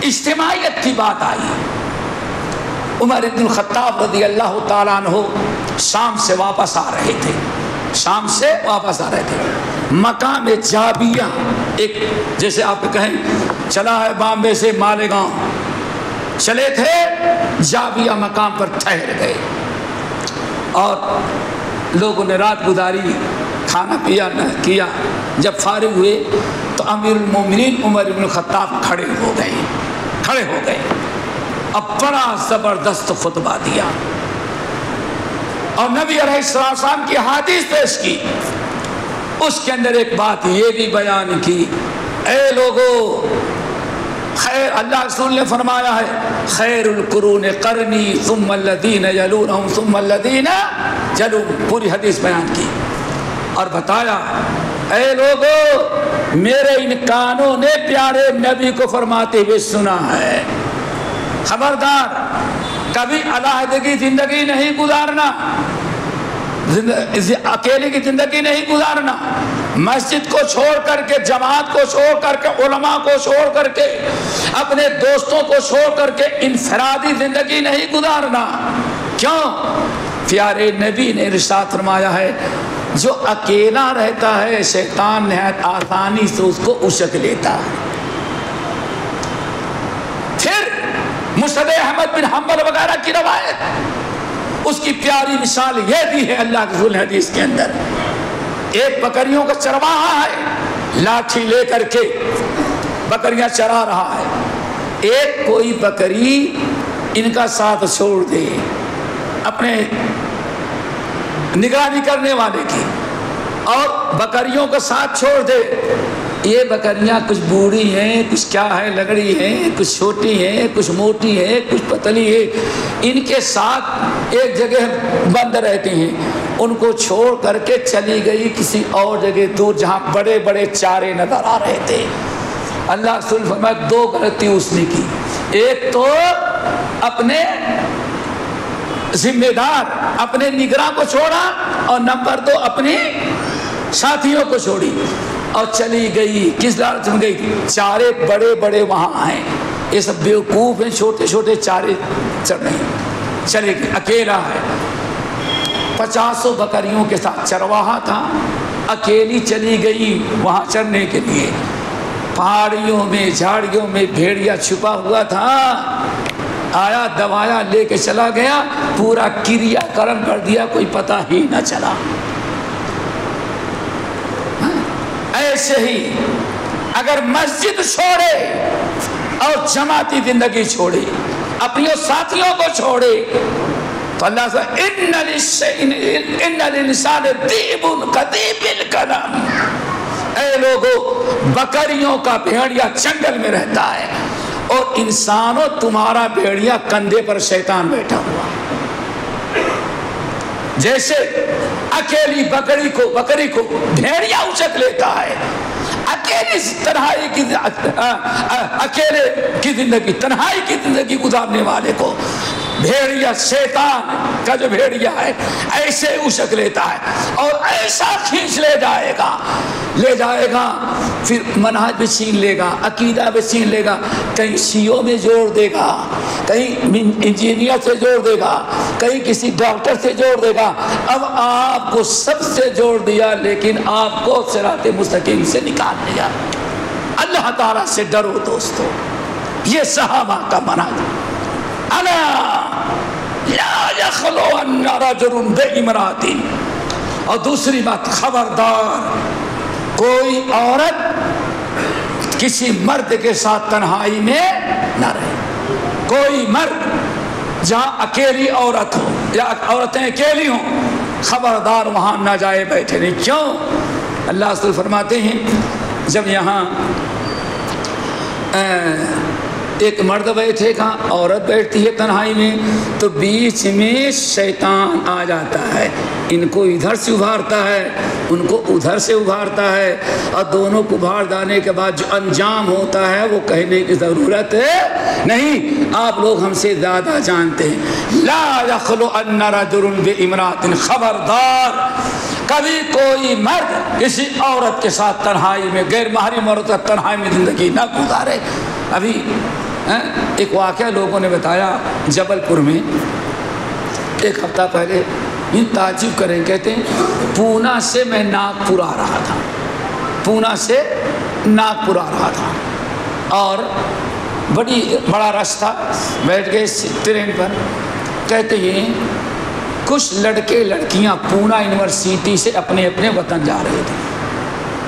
S2: اجتماعیت کی بات آئی۔ عمر بن الخطاب رضی اللہ تعالیٰ عنہ شام سے واپس آ رہے تھے، مقام جابیہ، ایک جیسے آپ کہیں چلا ہے بامبے سے مالیگاؤں، چلے تھے، جابیہ مقام پر ٹھہر گئے اور لوگوں نے رات گزاری، کھانا پیا نہ کیا۔ جب فارغ ہوئے تو امیر المومنین عمر بن الخطاب کھڑے ہو گئے، اب بڑا زبردست خطبہ دیا اور نبی علیہ السلام کی حدیث پیش کی۔ اس کے اندر ایک بات یہ بھی بیان کی، اے لوگو، خیر، اللہ رسول نے فرمایا ہے خیر القرون قرنی ثم الذین یلونہم ثم الذین یلونہم، پوری حدیث بیان کی اور بتایا اے لوگو، میرے ان کانوں نے پیارے نبی کو فرماتے ہوئے سنا ہے، خبردار کبھی علیحدگی زندگی نہیں گزارنا، اکیلے کی زندگی نہیں گزارنا، مسجد کو چھوڑ کر کے، جماعت کو چھوڑ کر کے، علماء کو چھوڑ کر کے، اپنے دوستوں کو چھوڑ کر کے انفرادی زندگی نہیں گزارنا۔ کیوں؟ پیارے نبی نے ارشاد فرمایا ہے جو اکیلا رہتا ہے شیطان نہایت آسانی سے اس کو اشک لیتا ہے۔ پھر مسند احمد بن حنبل وغیرہ کی روایت، اس کی پیاری مثال یہ بھی ہے اللہ کے رسول حدیث کے اندر، ایک بکریوں کا چرواہا ہے، لاٹھی لے کر کے بکریاں چرا رہا ہے، ایک کوئی بکری ان کا ساتھ چھوڑ دے اپنے نگرانی کرنے والے کی، اور بکریوں کا ساتھ چھوڑ دے، یہ بکریاں کچھ بوڑھی ہیں، کچھ کیا ہے لگڑی ہیں، کچھ چھوٹی ہیں، کچھ موٹی ہیں، کچھ پتلی ہے، ان کے ساتھ ایک جگہ بند رہتے ہیں، ان کو چھوڑ کر کے چلی گئی کسی اور جگہ دور جہاں بڑے بڑے چارے نظر آ رہے تھے۔ اللہ رسول فرمایا دو غلطی اس نے کی، ایک تو اپنے ذمہ دار اپنے نگراں کو چھوڑا، اور نمبر دو اپنے ساتھیوں کو چھوڑی اور چلی گئی۔ کس لالچ میں گئی؟ چارے بڑے بڑے وہاں ہیں، یہ سب بیوقوف ہیں، چھوٹے چھوٹے چارے چڑھ رہے ہیں، چلے گئی، اکیلا ہے، 50 بکریوں کے ساتھ چرواہا تھا، اکیلی چلی گئی وہاں چرنے کے لیے۔ پہاڑیوں میں جھاڑیوں میں بھیڑیا چھپا ہوا تھا، آیا دوایا لے کے چلا گیا، پورا کریا کرم کر دیا، کوئی پتہ ہی نہ چلا۔ ایسے ہی اگر مسجد چھوڑے اور جماعتی زندگی چھوڑے، اپنے ساتھیوں کو چھوڑے، تو اللہ سے ان الانسان دیب قدیب القلم، اے لوگو، بکریوں کا بھیڑیا جنگل میں رہتا ہے اور انسانوں تمہارا بھیڑیا کندھے پر شیطان بیٹھا ہوا۔ جیسے اکیلی بکری کو بھیڑیا اچک لیتا ہے، اکیلے کی زندگی، تنہائی کی زندگی گزارنے والے کو بھیڑیا، شیطان کا جو بھیڑیا ہے ایسے اچک لیتا ہے اور ایسا کھینچ لے جائے گا، پھر منہج بھی چھین لے گا، عقیدہ بھی چھین لے گا، کہیں شیعوں میں جوڑ دے گا، کہیں انجینئر سے جوڑ دے گا، کہیں کسی ڈاکٹر سے جوڑ دے گا، اب آپ کو سب سے جوڑ دیا لیکن آپ کو صراط مستقیم سے نکال دیا۔ اللہ تعالیٰ سے ڈرو دوستو، یہ صحابہ کا منہج۔ الا لا یخلون رجل بامرأۃ، اور دوسری بات، خبردار کوئی عورت کسی مرد کے ساتھ تنہائی میں نہ رہے۔ کوئی مرد جہاں اکیلی عورت ہو یا عورتیں اکیلی ہوں، خبردار وہاں نہ جائے، بیٹھے نہیں۔ کیوں؟ اللہ رسول فرماتے ہیں جب یہاں ایک مرد بیٹھے گا، عورت بیٹھتی ہے تنہائی میں، تو بیچ میں شیطان آ جاتا ہے، ان کو ادھر سے ابھارتا ہے، ان کو ادھر سے ابھارتا ہے، اور دونوں کو ابھار جانے کے بعد جو انجام ہوتا ہے وہ کہنے کی ضرورت نہیں، آپ لوگ ہم سے زیادہ جانتے ہیں۔ لا یخلون رجل بامرأۃ، خبردار کبھی کوئی مرد کسی عورت کے ساتھ تنہائی میں، غیر محرم عورت کے ساتھ تنہائی میں زندگی نہ گزارے۔ ابھی ایک واقعہ لوگوں نے بتایا جبل پور میں، ایک ہفتہ پہلے، یہ تعجب کریں، کہتے ہیں پونا سے میں ناگپور آ رہا تھا، پونا سے ناگپور آ رہا تھا، اور بڑا رش تھا، بیٹھ گئے ٹرین پر۔ کہتے ہیں کچھ لڑکے لڑکیاں پونا یونیورسٹی سے اپنے اپنے وطن جا رہے تھے۔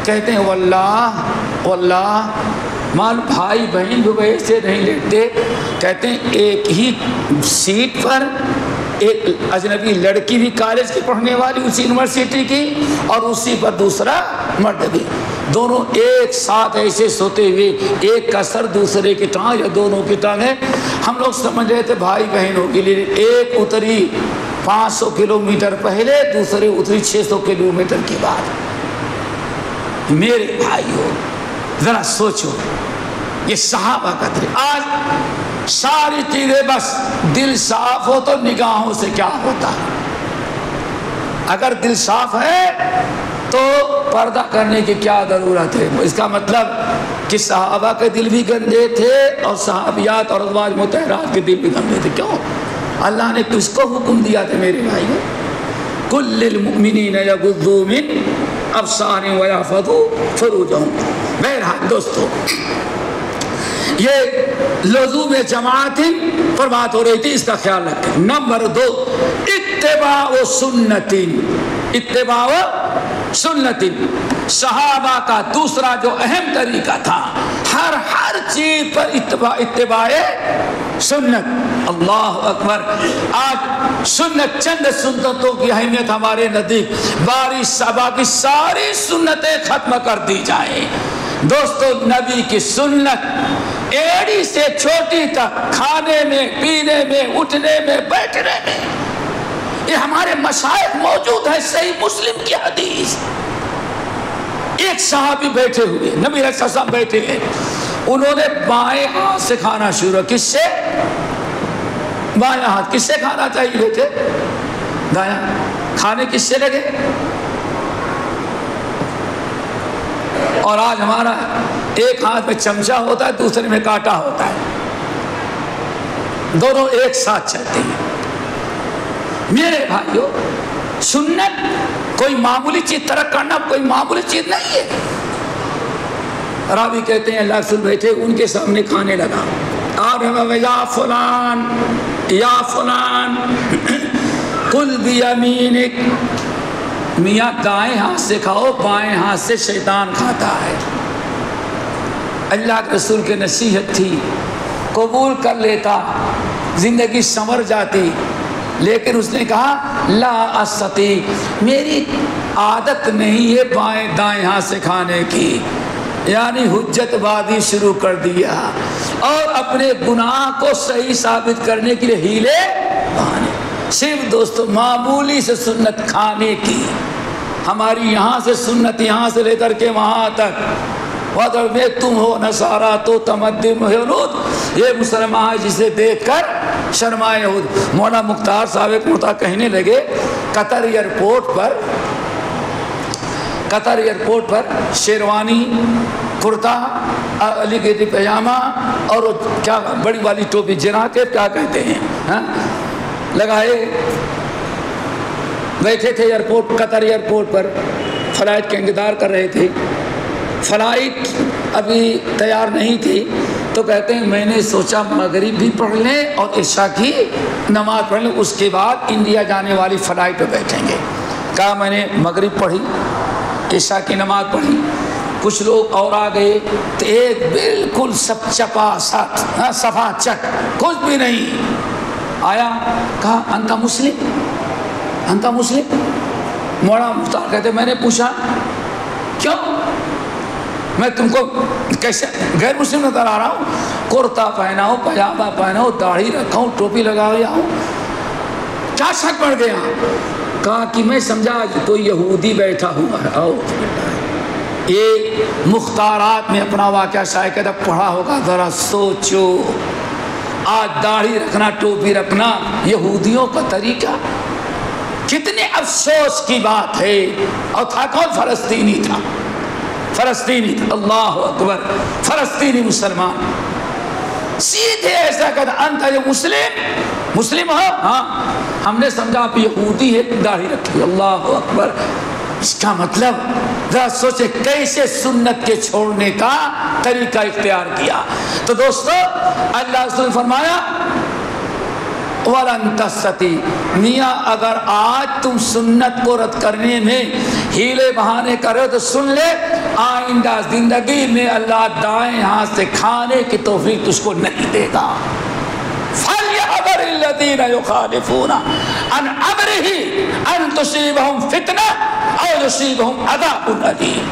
S2: کہتے ہیں واللہ مال بھائی بہن بھی ویسے نہیں لیٹتے، کہتے ہیں ایک ہی سیٹ پر ایک اجنبی لڑکی بھی کالج کی پڑھنے والی اسی یونیورسٹی کی، اور اسی پر دوسرا مرد بھی، دونوں ایک ساتھ ایسے سوتے ہوئے، ایک کا سر دوسرے کی ٹانگ یا دونوں کی ٹانگیں۔ ہم لوگ سمجھ رہے تھے بھائی بہنوں کے لیے، ایک اتری 500 کلومیٹر پہلے، دوسرے اتری 600 کلومیٹر کے بعد۔ میرے بھائیو ذرا سوچو، یہ صحابہ کا طریقہ۔ آج ساری چیزیں بس دل صاف ہو تو نگاہوں سے کیا ہوتا ہے، اگر دل صاف ہے تو پردہ کرنے کی کیا ضرورت ہے؟ اس کا مطلب کہ صحابہ کے دل بھی گندے تھے اور صحابیات اور ازواج مطہرات کے دل بھی گندے تھے۔ کیوں؟ اللہ نے کس کو حکم دیا تھا میرے بھائیو؟ قل للمؤمنین یغضوا من ابصارهم ویحفظوا فروجهم۔ بہرحال دوستو، یہ لزوم جماعت پر بات ہو رہی تھی، اس کا خیال رکھیں۔ نمبر 2، اتباع سنت، اتباع سنت۔ صحابہ کا دوسرا جو اہم طریقہ تھا، ہر چیز پر اتباع سنت۔ اللہ اکبر! آج سنت، چند سنتوں کی اہمیت ہمارے نزدیک، بارش صحابہ کی ساری سنتیں ختم کر دی جائیں۔ دوستو، نبی کی سنت ایڑی سے چھوٹی تک، کھانے میں، پینے میں، اٹھنے میں، بیٹھنے میں، یہ ہمارے مشائخ موجود ہے۔ صحیح مسلم کی حدیث، ایک صحابی بیٹھے ہوئے، نبی علیہ السلام بیٹھے ہیں، انہوں نے بائیں ہاتھ سے کھانا شروع، کس سے؟ بائیں ہاتھ۔ کس سے کھانا چاہیے بیٹے؟ دایاں۔ کھانے کس سے لگے؟ اور آج ہمارا ایک ہاتھ میں چمچہ ہوتا ہے، دوسرے میں کانٹا ہوتا ہے، دونوں ایک ساتھ چلتے ہیں۔ میرے بھائیو، سنت کوئی معمولی چیز ترک کرنا کوئی معمولی چیز نہیں ہے۔ راوی کہتے ہیں اللہ رسول بیٹھے، ان کے سامنے کھانے لگا، اور یا فلان یا فلان کل بیمینک، میاں دائیں ہاتھ سے کھاؤ، بائیں ہاتھ سے شیطان کھاتا ہے۔ اللہ کے رسول کی نصیحت تھی، قبول کر لیتا، زندگی سنور جاتی، لیکن اس نے کہا لا استطیع، میری عادت نہیں ہے بائیں دائیں ہاتھ سے کھانے کی، یعنی حجت بازی شروع کر دیا، اور اپنے گناہ کو صحیح ثابت کرنے کے لیے ہیلے بہانے۔ صرف دوستو معمولی سے سنت کھانے کی، ہماری یہاں سے سنت یہاں سے لے کر کے وہاں تک، وَدَرْ میں تم ہو نصارہ تو تمدم یہود، یہ مسلمان جسے دیکھ کر شرمائے یہود۔ مولانا مختار صاحب ایک مرتبہ کہنے لگے، قطر ایئرپورٹ پر شیروانی، کرتا، علی گیری پیجامہ، اور کیا بڑی والی ٹوپی، جناح کے کیا کہتے ہیں، لگائے، بیٹھے تھے ایئرپورٹ، قطر ایئرپورٹ پر فلائٹ کا انتظار کر رہے تھے، فلائٹ ابھی تیار نہیں تھی، تو کہتے ہیں میں نے سوچا مغرب بھی پڑھ لیں اور عشاء کی نماز پڑھ لیں، اس کے بعد انڈیا جانے والی فلائٹ پہ بیٹھیں گے۔ کہا میں نے مغرب پڑھی، عشاء کی نماز پڑھی، کچھ لوگ اور آ گئے تو ایک بالکل سب چپا سات صفا چٹ کچھ بھی نہیں آیا، کہا انتا مسلم، انتا مسلم؟ مولانا مختار کہتے میں نے پوچھا کیوں، میں تم کو کیسے غیر مسلم نظر آ رہا ہوں؟ کرتا پہنا ہو، پاجامہ پہنا ہو، داڑھی رکھا ہوں، ٹوپی لگایا ہوں، کیا شک پڑ گیا؟ کہا کہ میں سمجھا تو یہودی بیٹھا ہوا ہے۔ یہ مختارات میں اپنا واقعہ شائع کہتا پڑھا ہوگا، ذرا سوچو، آج داڑھی رکھنا، ٹوپی رکھنا یہودیوں کا طریقہ، کتنے افسوس کی بات ہے۔ اور تھا کون؟ فلسطینی تھا، فلسطینی تھا، اللہ اکبر، فلسطینی مسلمان، سیدھے ایسا کہتا انت جو مسلم ہو؟ ہاں، ہم نے سمجھا آپ یہودی ہے، داڑھی رکھی، اللہ اکبر۔ اس کا مطلب ذرا سوچے کیسے سنت کے چھوڑنے کا طریقہ اختیار کیا۔ تو دوستو اللہ رسول نے فرمایا وَلَن تَسْتَطِيعُوا، میاں اگر آج تم سنت کو رد کرنے میں ہیلے بہانے کرو تو سن لے، آئندہ زندگی میں اللہ دائیں ہاتھ سے کھانے کی توفیق تجھ کو نہیں دے گا۔ فَلْيَحْذَرِ الَّذِينَ يُخَالِفُونَ عَنْ أَمْرِهِ أَن تُصِيبَهُمْ فِتْنَةٌ أَوْ يُصِيبَهُمْ عَذَابٌ أَلِيمٌ۔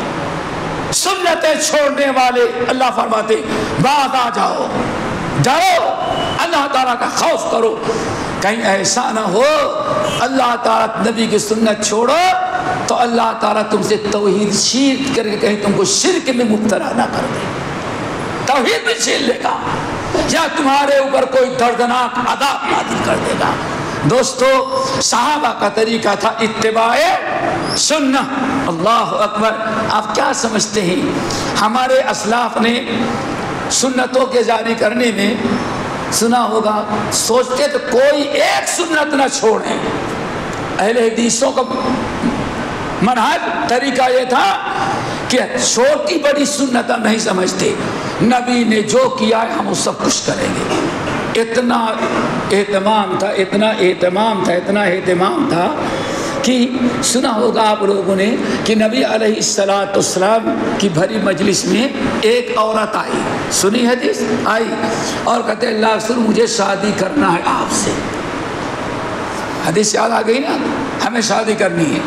S2: سنتیں چھوڑنے والے اللہ فرماتے بعد آ جاؤ، اللہ تعالیٰ کا خوف کرو، کہیں ایسا نہ ہو اللہ تعالیٰ نبی کی سنت چھوڑو تو اللہ تعالیٰ تم سے توحید چھین کر کے کہیں تم کو شرک میں مبتلا نہ کر دے، توحید بھی چھین لے گا یا تمہارے اوپر کوئی دردناک عذاب نازل کر دے گا۔ دوستو صحابہ کا طریقہ تھا اتباع سنت، اللہ اکبر۔ آپ کیا سمجھتے ہیں ہمارے اسلاف نے سنتوں کے جاری کرنے میں سنا ہوگا، سوچتے تو کوئی ایک سنت نہ چھوڑیں۔ اہل حدیثوں کا منہج طریقہ یہ تھا کہ چھوٹی بڑی سنتیں نہیں سمجھتے، نبی نے جو کیا ہے ہم وہ سب کچھ کریں گے۔ اتنا اہتمام تھا، اتنا اہتمام تھا، اتنا اہتمام تھا کہ سنا ہوگا آپ لوگوں نے کہ نبی علیہ السلام کی بھری مجلس میں ایک عورت آئی، سنی حدیث آئی اور کہتے اللہ رسول مجھے شادی کرنا ہے آپ سے۔ حدیث یاد آ گئی نا، ہمیں شادی کرنی ہے۔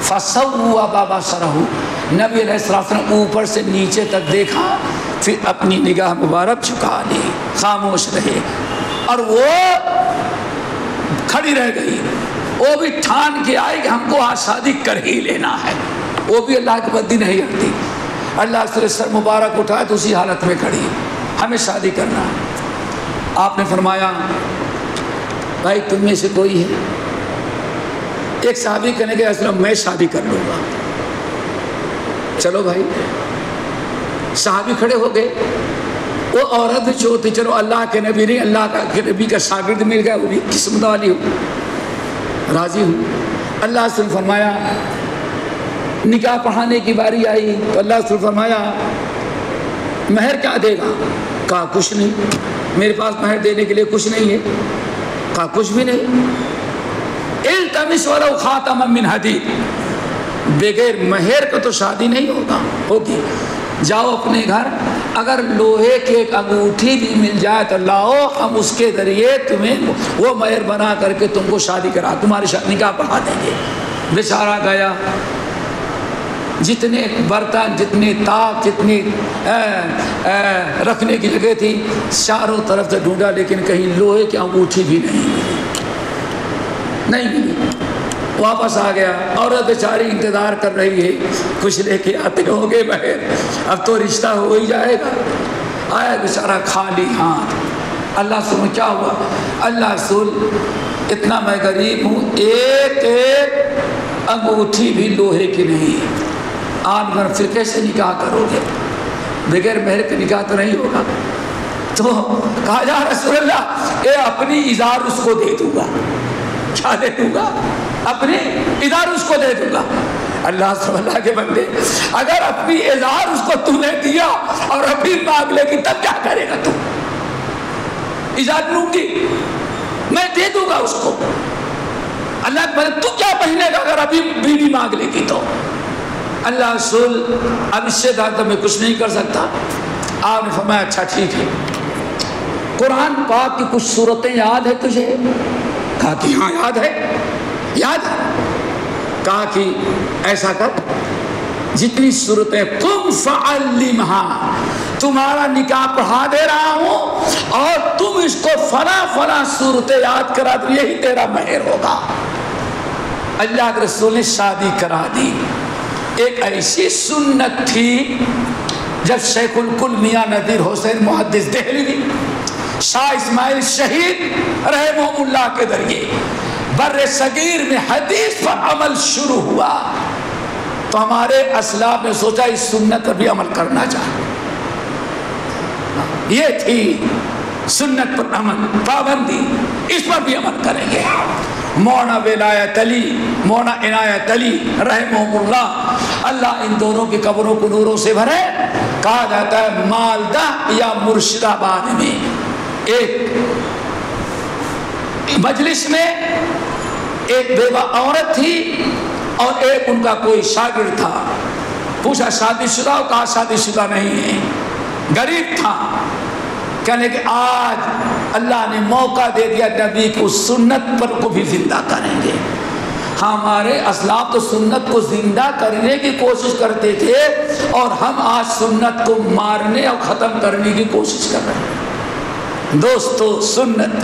S2: فَسَوَّا بَصَرَهُ، نبی علیہ السلام اوپر سے نیچے تک دیکھا، پھر اپنی نگاہ مبارک جھکا لی، خاموش رہے، اور وہ کھڑی رہ گئی۔ وہ بھی ٹھان کے آئی کہ ہم کو آج شادی کر ہی لینا ہے، وہ بھی اللہ کی بندی نہیں ہٹتی۔ اللہ سے سر مبارک اٹھائے تو اسی حالت میں کھڑی، ہمیں شادی کرنا ہے۔ آپ نے فرمایا بھائی تم میں سے کوئی ہے؟ ایک صحابی کہنے کے اسلام میں شادی کر لوں گا۔ چلو بھائی، صحابی کھڑے ہو گئے، وہ عورت جو تھی چلو اللہ کے نبی نہیں، اللہ کے نبی کا شاگرد مل گیا، وہ بھی قسمت والی ہوں، راضی ہوں۔ اللہ سے فرمایا نکاح پڑھانے کی باری آئی تو اللہ سے فرمایا مہر کیا دے گا؟ کہا کچھ نہیں، میرے پاس مہر دینے کے لیے کچھ نہیں ہے۔ کہا کچھ بھی نہیں۔ التمس ولو خاتما من حدید، بغیر مہر کا تو شادی نہیں ہوگی۔ جاؤ اپنے گھر، اگر لوہے کی ایک انگوٹھی بھی مل جائے تو لاؤ، ہم اس کے ذریعے تمہیں وہ مہر بنا کر کے تم کو شادی کرا، تمہاری نکاح پڑھا دیں گے۔ بیچارہ گیا، جتنے برتن، جتنے تاپ، جتنی رکھنے کی جگہ تھی چاروں طرف سے ڈھونڈا، لیکن کہیں لوہے کی انگوٹھی بھی نہیں ملی۔ واپس آ گیا، عورت بیچاری انتظار کر رہی ہے، کچھ لے کے آتے ہو گے مہر، اب تو رشتہ ہو ہی جائے گا۔ آیا بیچارہ خالی ہاتھ۔ اللہ سن کیا ہوا؟ اللہ رسول اتنا میں غریب ہوں، ایک انگوٹھی بھی لوہے کی نہیں، آج میں پھر کیسے نکاح کرو گے؟ بغیر مہر کے نکاح تو نہیں ہوگا۔ تو کہا یا رسول اللہ اے اپنی ازار اس کو دے دوں گا، کیا دے دوں گا؟ اپنے اظہار اس کو دے دوں گا۔ اللہ کے بندے، اگر اپنی اظہار اس کو تو نے دیا اور ابھی مانگ لے گی تب کیا کرے گا؟ تو اظہار لوں گی، میں دے دوں گا اس کو۔ اللہ کے بندے تو کیا پہنے گا اگر ابھی بیوی مانگ لے گی تو؟ اللہ رسول اب اس سے زیادہ میں کچھ نہیں کر سکتا۔ آپ نے فرمایا اچھا ٹھیک ہے، قرآن پاک کی کچھ صورتیں یاد ہے تجھے؟ کہا کہ ہاں یاد ہے، یاد ہے۔ کہا کہ ایسا کر، جتنی صورتیں قم فعلمھا، تمہارا نکاح پڑھا دے رہا ہوں اور تم اس کو فلاں فلاں صورتیں یاد کرا دو، یہی تیرا مہر ہوگا۔ اللہ کے رسول نے شادی کرا دی۔ ایک ایسی سنت تھی جب شیخ الکل میاں نذیر حسین محدث دہلوی، شاہ اسماعیل شہید رحمہ اللہ کے ذریعے بر صغیر میں حدیث پر عمل شروع ہوا تو ہمارے اسلاف نے سوچا اس سنت پر بھی عمل کرنا چاہیے۔ یہ تھی سنت پر عمل، پابندی، اس پر بھی عمل کریں گے۔ مولانا ولایت علی، مولانا عنایت علی رحمہ اللہ، اللہ ان دونوں کی قبروں کو نوروں سے بھرے۔ کہا جاتا ہے مالدہ یا مرشد آباد میں ایک مجلس میں ایک بیوہ عورت تھی اور ایک ان کا کوئی شاگرد تھا۔ پوچھا شادی شدہ ہو؟ کہا شادی شدہ نہیں ہے، غریب تھا۔ کہنے کہ آج اللہ نے موقع دے دیا، نبی کو سنت پر کو بھی زندہ کریں گے۔ ہمارے اسلاف تو سنت کو زندہ کرنے کی کوشش کرتے تھے اور ہم آج سنت کو مارنے اور ختم کرنے کی کوشش کر رہے ہیں۔ دوستو سنت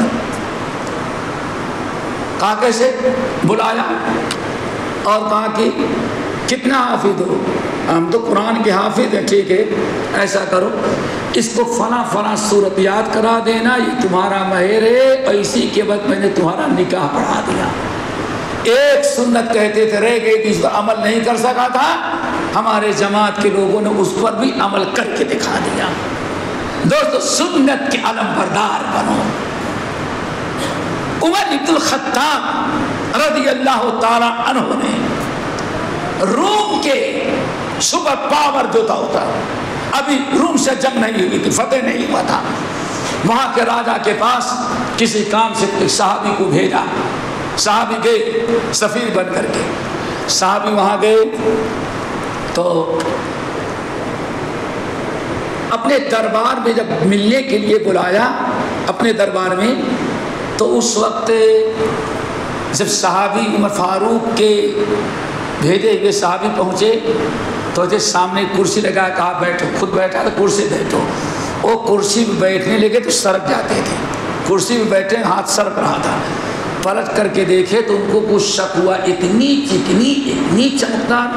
S2: کہا کیسے بلایا اور کہا کہ کتنا حافظ ہو؟ ہم تو قرآن کے حافظ ہیں، ٹھیک ہے ایسا کرو، اس کو فلاں فلاں صورت یاد کرا دینا، یہ تمہارا مہر ہے، اور اسی کے بعد میں نے تمہارا نکاح پڑھا دیا۔ ایک سنت کہتے تھے رہ گئی، اس پر عمل نہیں کر سکا تھا، ہمارے جماعت کے لوگوں نے اس پر بھی عمل کر کے دکھا دیا۔ دوستو سنت کے علم بردار بنو۔ عمر بن الخطاب رضی اللہ تعالی عنہ نے روم کے سپر پاور جو تھا، ابھی روم سے جنگ نہیں ہوئی تھی، فتح نہیں ہوا تھا، وہاں کے راجا کے پاس کسی کام سے صحابی کو بھیجا۔ صحابی گئے سفیر بن کر کے، صحابی وہاں گئے تو اپنے دربار میں جب ملنے کے لیے بلایا اپنے دربار میں، تو اس وقت جب صحابی عمر فاروق کے بھیجے ہوئے صحابی پہنچے تو جب سامنے کرسی لگا، کہا بیٹھو، خود بیٹھا تو کرسی بیٹھو۔ وہ کرسی میں بیٹھنے لگے تو سرک جاتے تھے، کرسی میں بیٹھے ہاتھ سرک رہا تھا، پلٹ کر کے دیکھے تو ان کو کچھ شک ہوا، اتنی چکنی اتنی چمکدار۔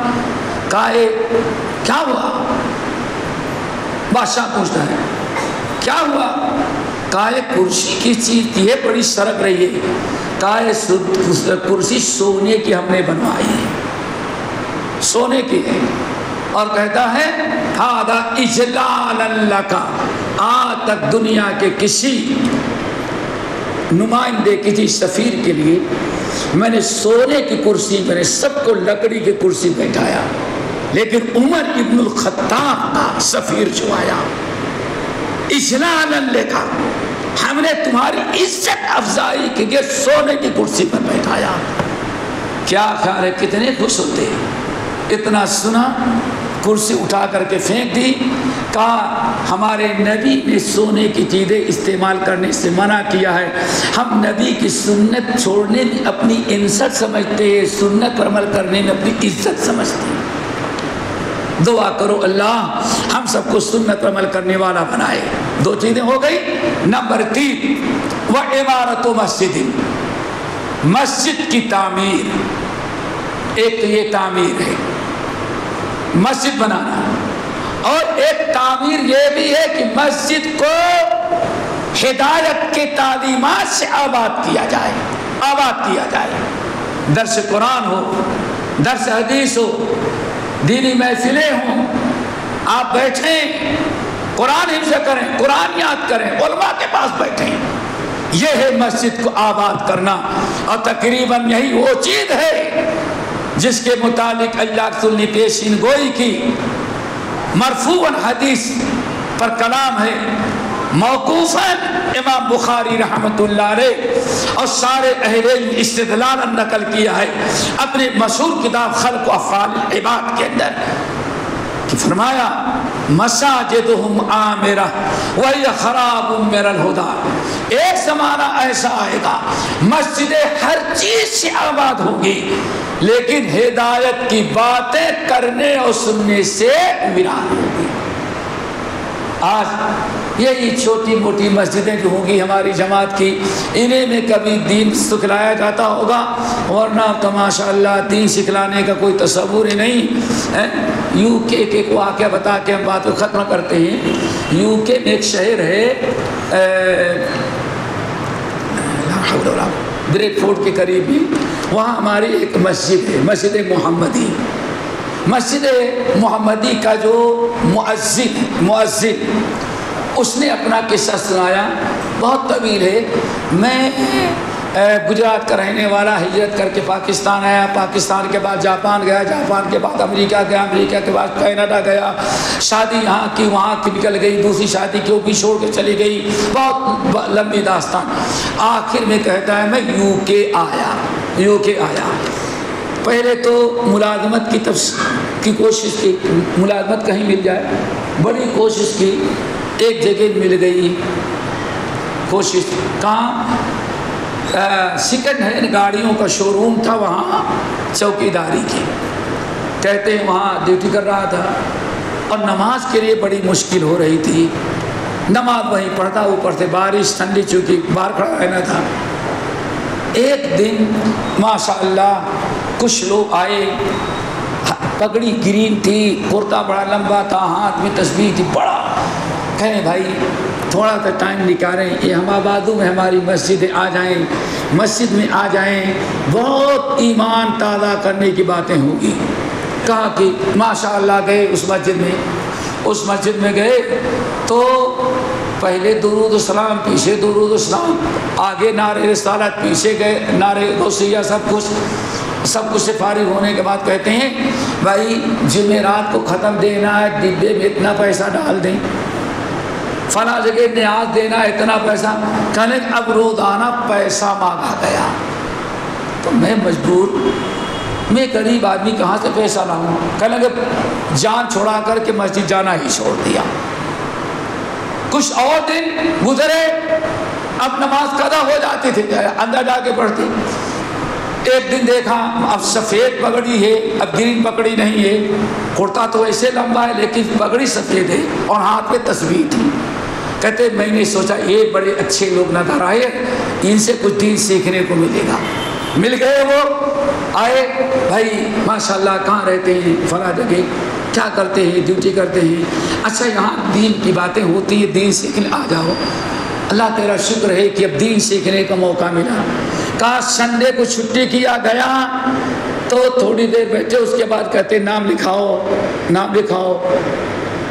S2: کہا کیا ہوا؟ بادشاہ پوچھتا ہے کیا ہوا؟ کہا یہ کرسی کی چیز یہ بڑی سرک رہی ہے۔ کہا یہ کرسی سونے کی ہم نے بنوائی ہے، سونے کی ہے، اور کہتا ہے ہذا اجلالا لک، آج تک دنیا کے کسی نمائندے کسی سفیر کے لیے میں نے سونے کی کرسی، میں نے سب کو لکڑی کی کرسی بیٹھایا، لیکن عمر ابن الخطاب کا سفیر جو آیا اجلالا لک، ہم نے تمہاری عزت افزائی کے لیے سونے کی کرسی پر بیٹھایا۔ کیا خیال ہے کتنے خوش ہوتے؟ اتنا سنا، کرسی اٹھا کر کے پھینک دی۔ کہا ہمارے نبی نے سونے کی چیزیں استعمال کرنے سے منع کیا ہے، ہم نبی کی سنت چھوڑنے میں اپنی انسٹ سمجھتے ہیں، سنت پر عمل کرنے میں اپنی عزت سمجھتے ہیں۔ دعا کرو اللہ ہم سب کو سنت پر عمل کرنے والا بنائے۔ دو چیزیں ہو گئی۔ نمبر 3 وعمارت مسجد، مسجد کی تعمیر۔ ایک تو یہ تعمیر ہے مسجد بنانا، اور ایک تعمیر یہ بھی ہے کہ مسجد کو ہدایت کے تعلیمات سے آباد کیا جائے، آباد کیا جائے۔ درس قرآن ہو، درس حدیث ہو، دینی محفلیں ہوں، آپ بیٹھیں قرآن حفظ کریں، قرآن یاد کریں، علماء کے پاس بیٹھیں، یہ ہے مسجد کو آباد کرنا، اور تقریباً یہی وہ چیز ہے جس کے متعلق اللہ کے رسول نے پیشین گوئی کی۔ مرفوعاً حدیث پر کلام ہے، موقوفاً امام بخاری رحمۃ اللہ علیہ اور سارے اہل علم استدلالا نقل کیا ہے اپنے مشہور کتاب خلق و افعال العباد کے اندر، کہ فرمایا مساجدہم عامرہ وہی خراب من الہدی، ایک زمانہ ایسا آئے گا مسجدیں ہر چیز سے آباد ہوگی لیکن ہدایت کی باتیں کرنے اور سننے سے ویران ہوگی۔ آج یہی چھوٹی موٹی مسجدیں جو ہوں گی ہماری جماعت کی، انہیں میں کبھی دین سکھلایا جاتا ہوگا، ورنہ تو ماشاء اللہ دین سکھلانے کا کوئی تصور ہی نہیں۔ یو کے ایک واقعہ بتا کے ہم بات کو ختم کرتے ہیں۔ یو کے میں ایک شہر ہے بریڈ فورڈ کے قریب ہی، وہاں ہماری ایک مسجد ہے، مسجد محمدی۔ مسجد محمدی کا جو مؤذن اس نے اپنا قصہ سنایا، بہت طویل ہے۔ میں گجرات کا رہنے والا، ہجرت کر کے پاکستان آیا، پاکستان کے بعد جاپان گیا، جاپان کے بعد امریکہ گیا، امریکہ کے بعد کینیڈا گیا، شادی یہاں کی وہاں کی نکل گئی، دوسری شادی کی وہ بھی چھوڑ کے چلی گئی، بہت لمبی داستان۔ آخر میں کہتا ہے میں یو کے آیا۔ پہلے تو ملازمت کی کوشش کی، ملازمت کہیں مل جائے، بڑی کوشش کی، ایک جگہ مل گئی، کوشش کہاں، سیکنڈ ہینڈ گاڑیوں کا شو روم تھا، وہاں چوکیداری کی، کہتے ہیں وہاں ڈیوٹی کر رہا تھا، اور نماز کے لیے بڑی مشکل ہو رہی تھی، نماز وہیں پڑھتا، اوپر سے بارش ٹھنڈی، چونکہ باہر کھڑا رہنا تھا۔ ایک دن ماشاء اللہ کچھ لوگ آئے، پگڑی گرین تھی، کرتا بڑا لمبا تھا، ہاتھ میں تسبیح تھی، بڑا کہیں بھائی تھوڑا سا ٹائم نکالیں، یہ ہم آبادوں میں ہماری مسجدیں آ جائیں، مسجد میں آ جائیں، بہت ایمان تازہ کرنے کی باتیں ہوں گی۔ کہا کہ ماشاء اللہ گئے اس مسجد میں گئے تو پہلے درود و سلام، پیچھے درود و سلام، آگے نعرہ رسالت، پیچھے گئے نعرہ غوثیہ، سب کچھ سے فارغ ہونے کے بعد کہتے ہیں بھائی جمعرات کو ختم دینا ہے، ڈبے میں اتنا پیسہ ڈال دیں، فلاں جگہ نیاز دینا ہے اتنا پیسہ، کہنے اب روزانہ پیسہ مانگا گیا۔ تو میں مجبور، میں غریب آدمی کہاں سے پیسہ لاؤں، کہنے لگے جان چھوڑا کر کے مسجد جانا ہی چھوڑ دیا۔ کچھ اور دن گزرے، اب نماز قضا ہو جاتی تھی، اندر جا کے پڑھتی۔ ایک دن دیکھا اب سفید پگڑی ہے، اب گرین پگڑی نہیں ہے، کرتا تو ایسے لمبا ہے لیکن پگڑی سفید ہے اور ہاتھ پہ تسبیح تھی۔ کہتے میں نے سوچا یہ بڑے اچھے لوگ نظر آئے، ان سے کچھ دین سیکھنے کو ملے گا۔ مل گئے، وہ آئے، بھائی ماشاءاللہ کہاں رہتے ہیں، فلاں جگہ، کیا کرتے ہیں، ڈیوٹی کرتے ہیں، اچھا یہاں دین کی باتیں ہوتی ہیں، دین سیکھنے آ جاؤ۔ اللہ تیرا شکر ہے کہ اب دین سیکھنے کا موقع ملا۔ کہا سنڈے کو چھٹی کیا گیا تو تھوڑی دیر بیٹھے، اس کے بعد کہتے نام لکھاؤ۔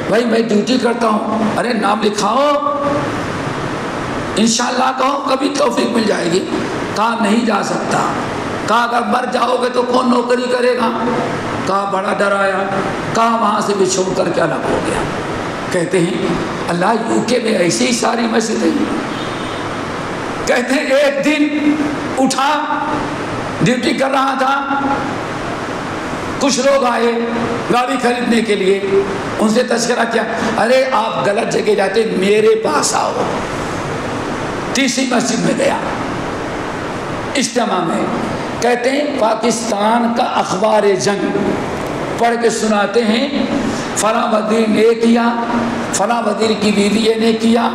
S2: بھائی میں ڈیوٹی کرتا ہوں، ارے نام لکھاؤ، انشاءاللہ کہو کبھی توفیق مل جائے گی۔ کہا نہیں جا سکتا۔ کہا اگر مر جاؤ گے تو کون نوکری کرے گا؟ کہا بڑا ڈر آیا۔ کہا وہاں سے بھی چھوڑ کر کے الگ ہو گیا۔ کہتے ہیں اللہ یو کے میں ایسی ہی ساری مسجدیں، کہتے ہیں ایک دن اٹھا، ڈیوٹی کر رہا تھا، کچھ لوگ آئے گاڑی خریدنے کے لیے، ان سے تذکرہ کیا، ارے آپ غلط جگہ جاتے، میرے پاس آؤ۔ تیسری مسجد میں گیا اجتماع میں، کہتے ہیں پاکستان کا اخبار جنگ پڑھ کے سناتے ہیں فلاں وزیر نے کیا، فلاں وزیر کی بیوی نے کیا،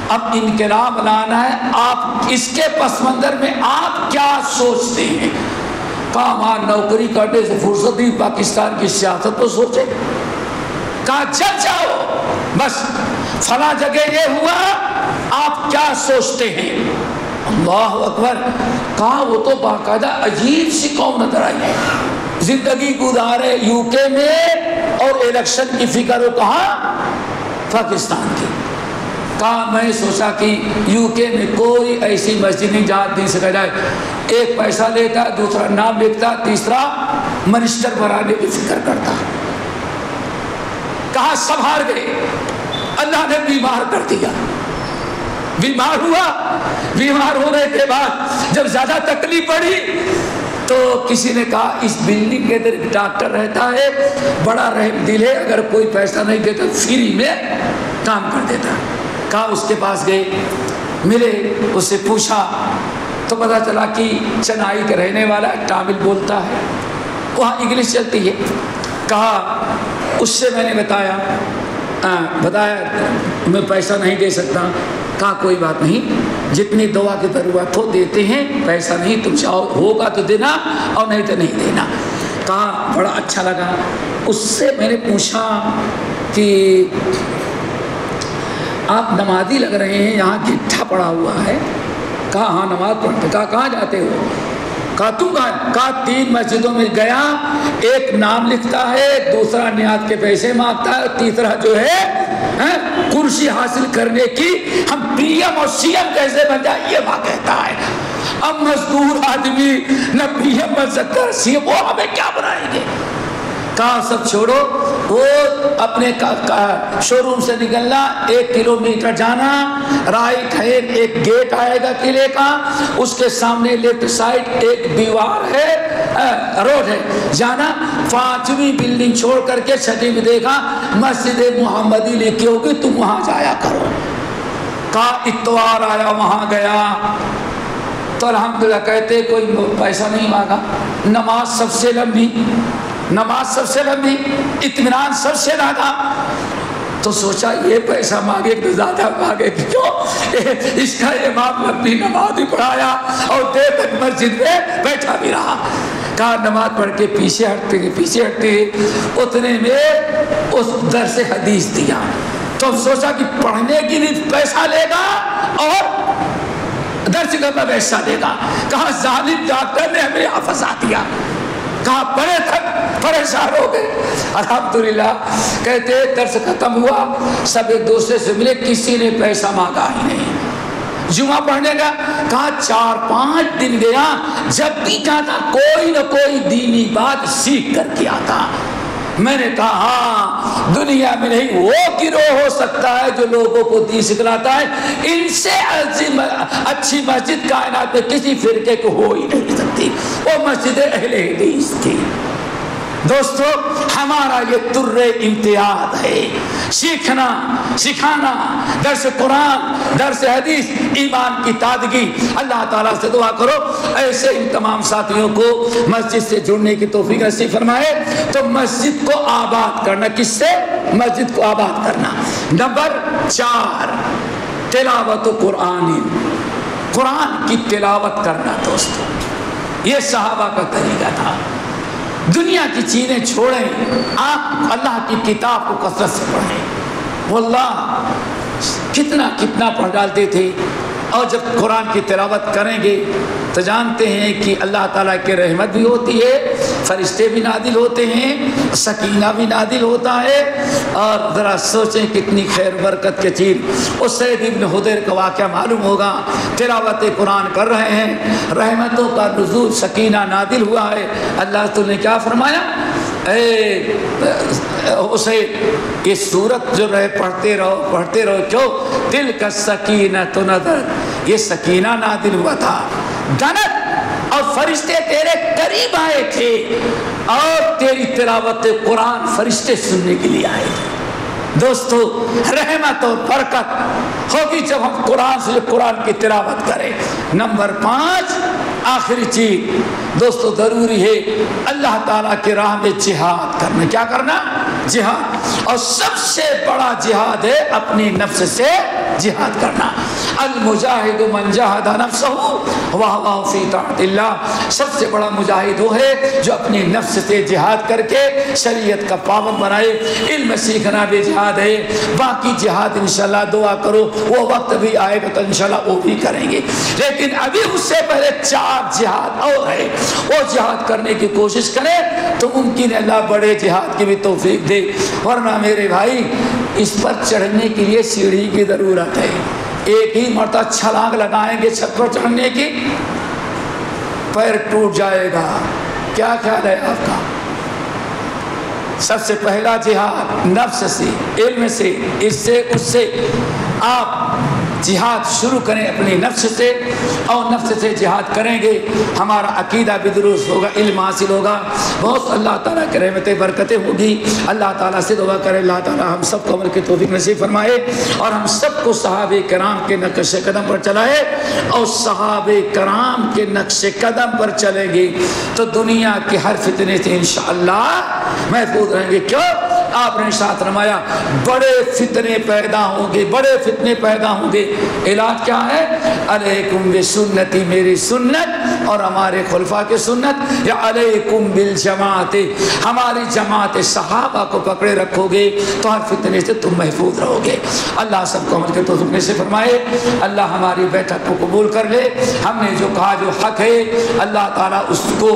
S2: اب انقلاب لانا ہے، آپ اس کے پس منظر میں آپ کیا سوچتے ہیں؟ کہا وہاں نوکری کرنے سے فرصت نہیں، پاکستان کی سیاست تو سوچے۔ کہا چل جاؤ، بس فلاں جگہ یہ ہوا، آپ کیا سوچتے ہیں؟ اللہ اکبر۔ کہا وہ تو باقاعدہ عجیب سی قوم نظر آئی ہے، زندگی گزارے یو کے میں اور الیکشن کی فکر ہو کہاں؟ پاکستان کی۔ کہا میں سوچا کہ UK میں کوئی ایسی مسجد نہیں جہاں دین سکھایا جائے. ایک پیسہ لیتا، دوسرا نام لکھتا، تیسرا منسٹر بنانے کی فکر کرتا. کہاں سب ہار گئے. اللہ نے بیمار کر دیا. بیمار ہوا. بیمار ہونے کے بعد جب زیادہ تکلیف پڑی تو کسی نے کہا اس بلڈنگ کے اندر ایک ڈاکٹر رہتا ہے، بڑا رحم دل ہے، اگر کوئی پیسہ نہیں دیتا فری میں کام کر دیتا. کہا اس کے پاس گئے، ملے، اس سے پوچھا تو پتا چلا کہ چنائی کا رہنے والا ہے، تامل بولتا ہے، وہاں انگلش چلتی ہے. کہا اس سے میں نے بتایا میں پیسہ نہیں دے سکتا. کہا کوئی بات نہیں، جتنی دوا کی ضرورت ہو دیتے ہیں، پیسہ نہیں، تم چاہو ہوگا تو دینا اور نہیں تو نہیں دینا. کہا بڑا اچھا لگا. اس سے میں نے پوچھا کہ آپ نمازی لگ رہے ہیں، یہاں گٹھا پڑا ہوا ہے. کہا ہاں نماز پڑھتے. کہا کہاں جاتے ہو؟ کہا تم کہاں؟ کہا 3 مسجدوں میں گیا، ایک نام لکھتا ہے، دوسرا نیاز کے پیسے مانگتا ہے، اور تیسرا جو ہے کرسی حاصل کرنے کی ہم PM اور CM کیسے بن جائے یہ وہاں کہتا ہے. اب مزدور آدمی نہ PM بن سکتا ہے CM، وہ ہمیں کیا بنائیں گے. کہا سب چھوڑو، وہ اپنے شو روم سے نکلنا، 1 کلومیٹر جانا، رائٹ ہینڈ ایک گیٹ آئے گا قلعے کا، اس کے سامنے لیفٹ سائڈ ایک دیوار ہے، روڈ ہے، جانا 5ویں بلڈنگ چھوڑ کر کے 6ویں میں دیکھا مسجد محمدی لکھی ہوگی، تم وہاں جایا کرو. کہا اتوار آیا، وہاں گیا تو الحمدللہ کہتے کوئی پیسہ نہیں مانگا. نماز سب سے لمبی، نماز سب سے لمبی، اطمینان سب سے زیادہ. تو سوچا یہ پیسہ مانگے تو زیادہ مانگے کیوں، اس کا امام لمبی نماز بھی پڑھایا اور دیر تک مسجد میں بیٹھا بھی رہا. کہا نماز پڑھ کے پیچھے ہٹتے اتنے میں اس درس حدیث دیا. تو سوچا کہ پڑھنے کی بھی پیسہ لے گا اور درس کا پیسہ لے گا. کہا ظالم ڈاکٹر نے ہمیں یہاں پھنسا دیا. کہا بڑے تک پریشان ہو گئے. الحمدللہ کہتے درس ختم ہوا، سب ایک دوسرے سے ملے، کسی نے پیسہ مانگا ہی نہیں. جمعہ پڑھنے کا کہا 4-5 دن گیا، جب بھی جاتا کوئی نہ کوئی دینی بات سیکھ کر کے آتا. میں نے کہا ہاں دنیا میں نہیں وہ گروہ ہو سکتا ہے جو لوگوں کو دین سکھلاتا ہے، ان سے اچھی مسجد کائنات میں کسی فرقے کو ہو ہی نہیں سکتی. وہ مسجد اہل حدیث تھی. دوستو ہمارا یہ تر امتیاز ہے، سیکھنا سکھانا، درس قرآن، درس حدیث، ایمان کی تازگی. اللہ تعالیٰ سے دعا کرو ایسے ان تمام ساتھیوں کو مسجد سے جڑنے کی توفیق نصیب فرمائے. تو مسجد کو آباد کرنا، کس سے؟ مسجد کو آباد کرنا. نمبر 4 تلاوت قرآن، قرآن کی تلاوت کرنا. دوستو یہ صحابہ کا طریقہ تھا. دنیا کی چیزیں چھوڑیں، آپ اللہ کی کتاب کو کثرت سے پڑھیں. واللہ کتنا پڑھ ڈالتے تھے. اور جب قرآن کی تلاوت کریں گے تو جانتے ہیں کہ اللہ تعالیٰ کی رحمت بھی ہوتی ہے، فرشتے بھی نازل ہوتے ہیں، سکینہ بھی نازل ہوتا ہے. اور ذرا سوچیں کتنی خیر برکت کی چیز. اس سید ابن حضیر کا واقعہ معلوم ہوگا. تلاوت قرآن کر رہے ہیں، رحمتوں کا نزول، سکینہ نازل ہوا ہے. اللہ تعالیٰ نے کیا فرمایا؟ اسے یہ سورت جو رہے پڑھتے رہو. کیوں؟ دل کا سکینہ تو نظر، یہ سکینہ نازل ہوا تھا. جنت اور فرشتے تیرے قریب آئے تھے اور تیری تلاوت قرآن فرشتے سننے کے لیے آئے تھے. دوستو رحمت اور برکت ہوگی جب ہم قرآن سے قرآن کی تلاوت کریں. نمبر 5 آخری چیز دوستو ضروری ہے اللہ تعالیٰ کی راہ میں جہاد کرنا. کیا کرنا؟ جہاد. اور سب سے بڑا جہاد ہے اپنی نفس سے جہاد کرنا. المجاہد من جاہد نفسہ وہو فی طاعت اللہ. سب سے بڑا مجاہد وہ ہے جو اپنی نفس سے جہاد کر کے شریعت کا پابند بنائے. علم سیکھنا بھی جہاد ہے. باقی جہاد انشاءاللہ دعا کرو وہ وقت بھی آئے گا تو انشاءاللہ وہ بھی کریں گے. لیکن ابھی اس سے پہلے 4 جہاد اور ہے، وہ جہاد کرنے کی کوشش کریں تو ممکن اللہ بڑے جہاد کی بھی توفیق دے. ورنہ میرے بھائی اس پر چڑھنے کے لیے سیڑھی کی ضرورت ہے. ایک ہی مرتبہ چھلانگ لگائیں گے چھت پر چڑھنے کی، پیر ٹوٹ جائے گا. کیا خیال ہے آپ کا؟ سب سے پہلا جہاد نفس سے، علم سے، اس سے اس سے. آپ جہاد شروع کریں اپنے نفس سے، اور نفس سے جہاد کریں گے ہمارا عقیدہ بھی درست ہوگا، علم حاصل ہوگا، بہت اللہ تعالیٰ کی رحمتیں برکتیں ہوگی. اللہ تعالیٰ سے دعا کریں اللہ تعالیٰ ہم سب کو عمل کی توفیق نصیب فرمائے، اور ہم سب کو صحابہ کرام کے نقش قدم پر چلائے. اور صحابہ کرام کے نقش قدم پر چلیں گے تو دنیا کے ہر فتنے سے انشاءاللہ محفوظ رہیں گے. کیوں؟ آپ نے ارشاد فرمایا بڑے فتنے پیدا ہوں گے، بڑے فتنے پیدا ہوں گے. علاج کیا ہے؟ علیکم بسنتی، میری سنت اور ہمارے خلفاء کی سنت، یا علیکم بالجماعت، ہماری جماعت صحابہ کو پکڑے رکھو گے تو ہر فتنے سے تم محفوظ رہو گے. اللہ سب کو عمل کے توفیق سے فرمائے. اللہ ہماری بیٹھک کو قبول کر لے. ہم نے جو کہا جو حق ہے اللہ تعالیٰ اس کو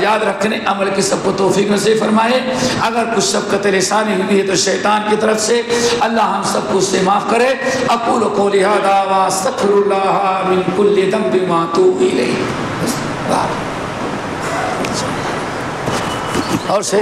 S2: یاد رکھنے عمل کی سب کو توفیق نصیب فرمائے. اگر کچھ سبقت لسانی ہوئی ہے تو شیطان کی طرف سے اللہ ہم سب کو اس سے معاف کرے. اقول قولی ھذا واستغفر اللہ من کل ذنب واتوب الیہ. اور سے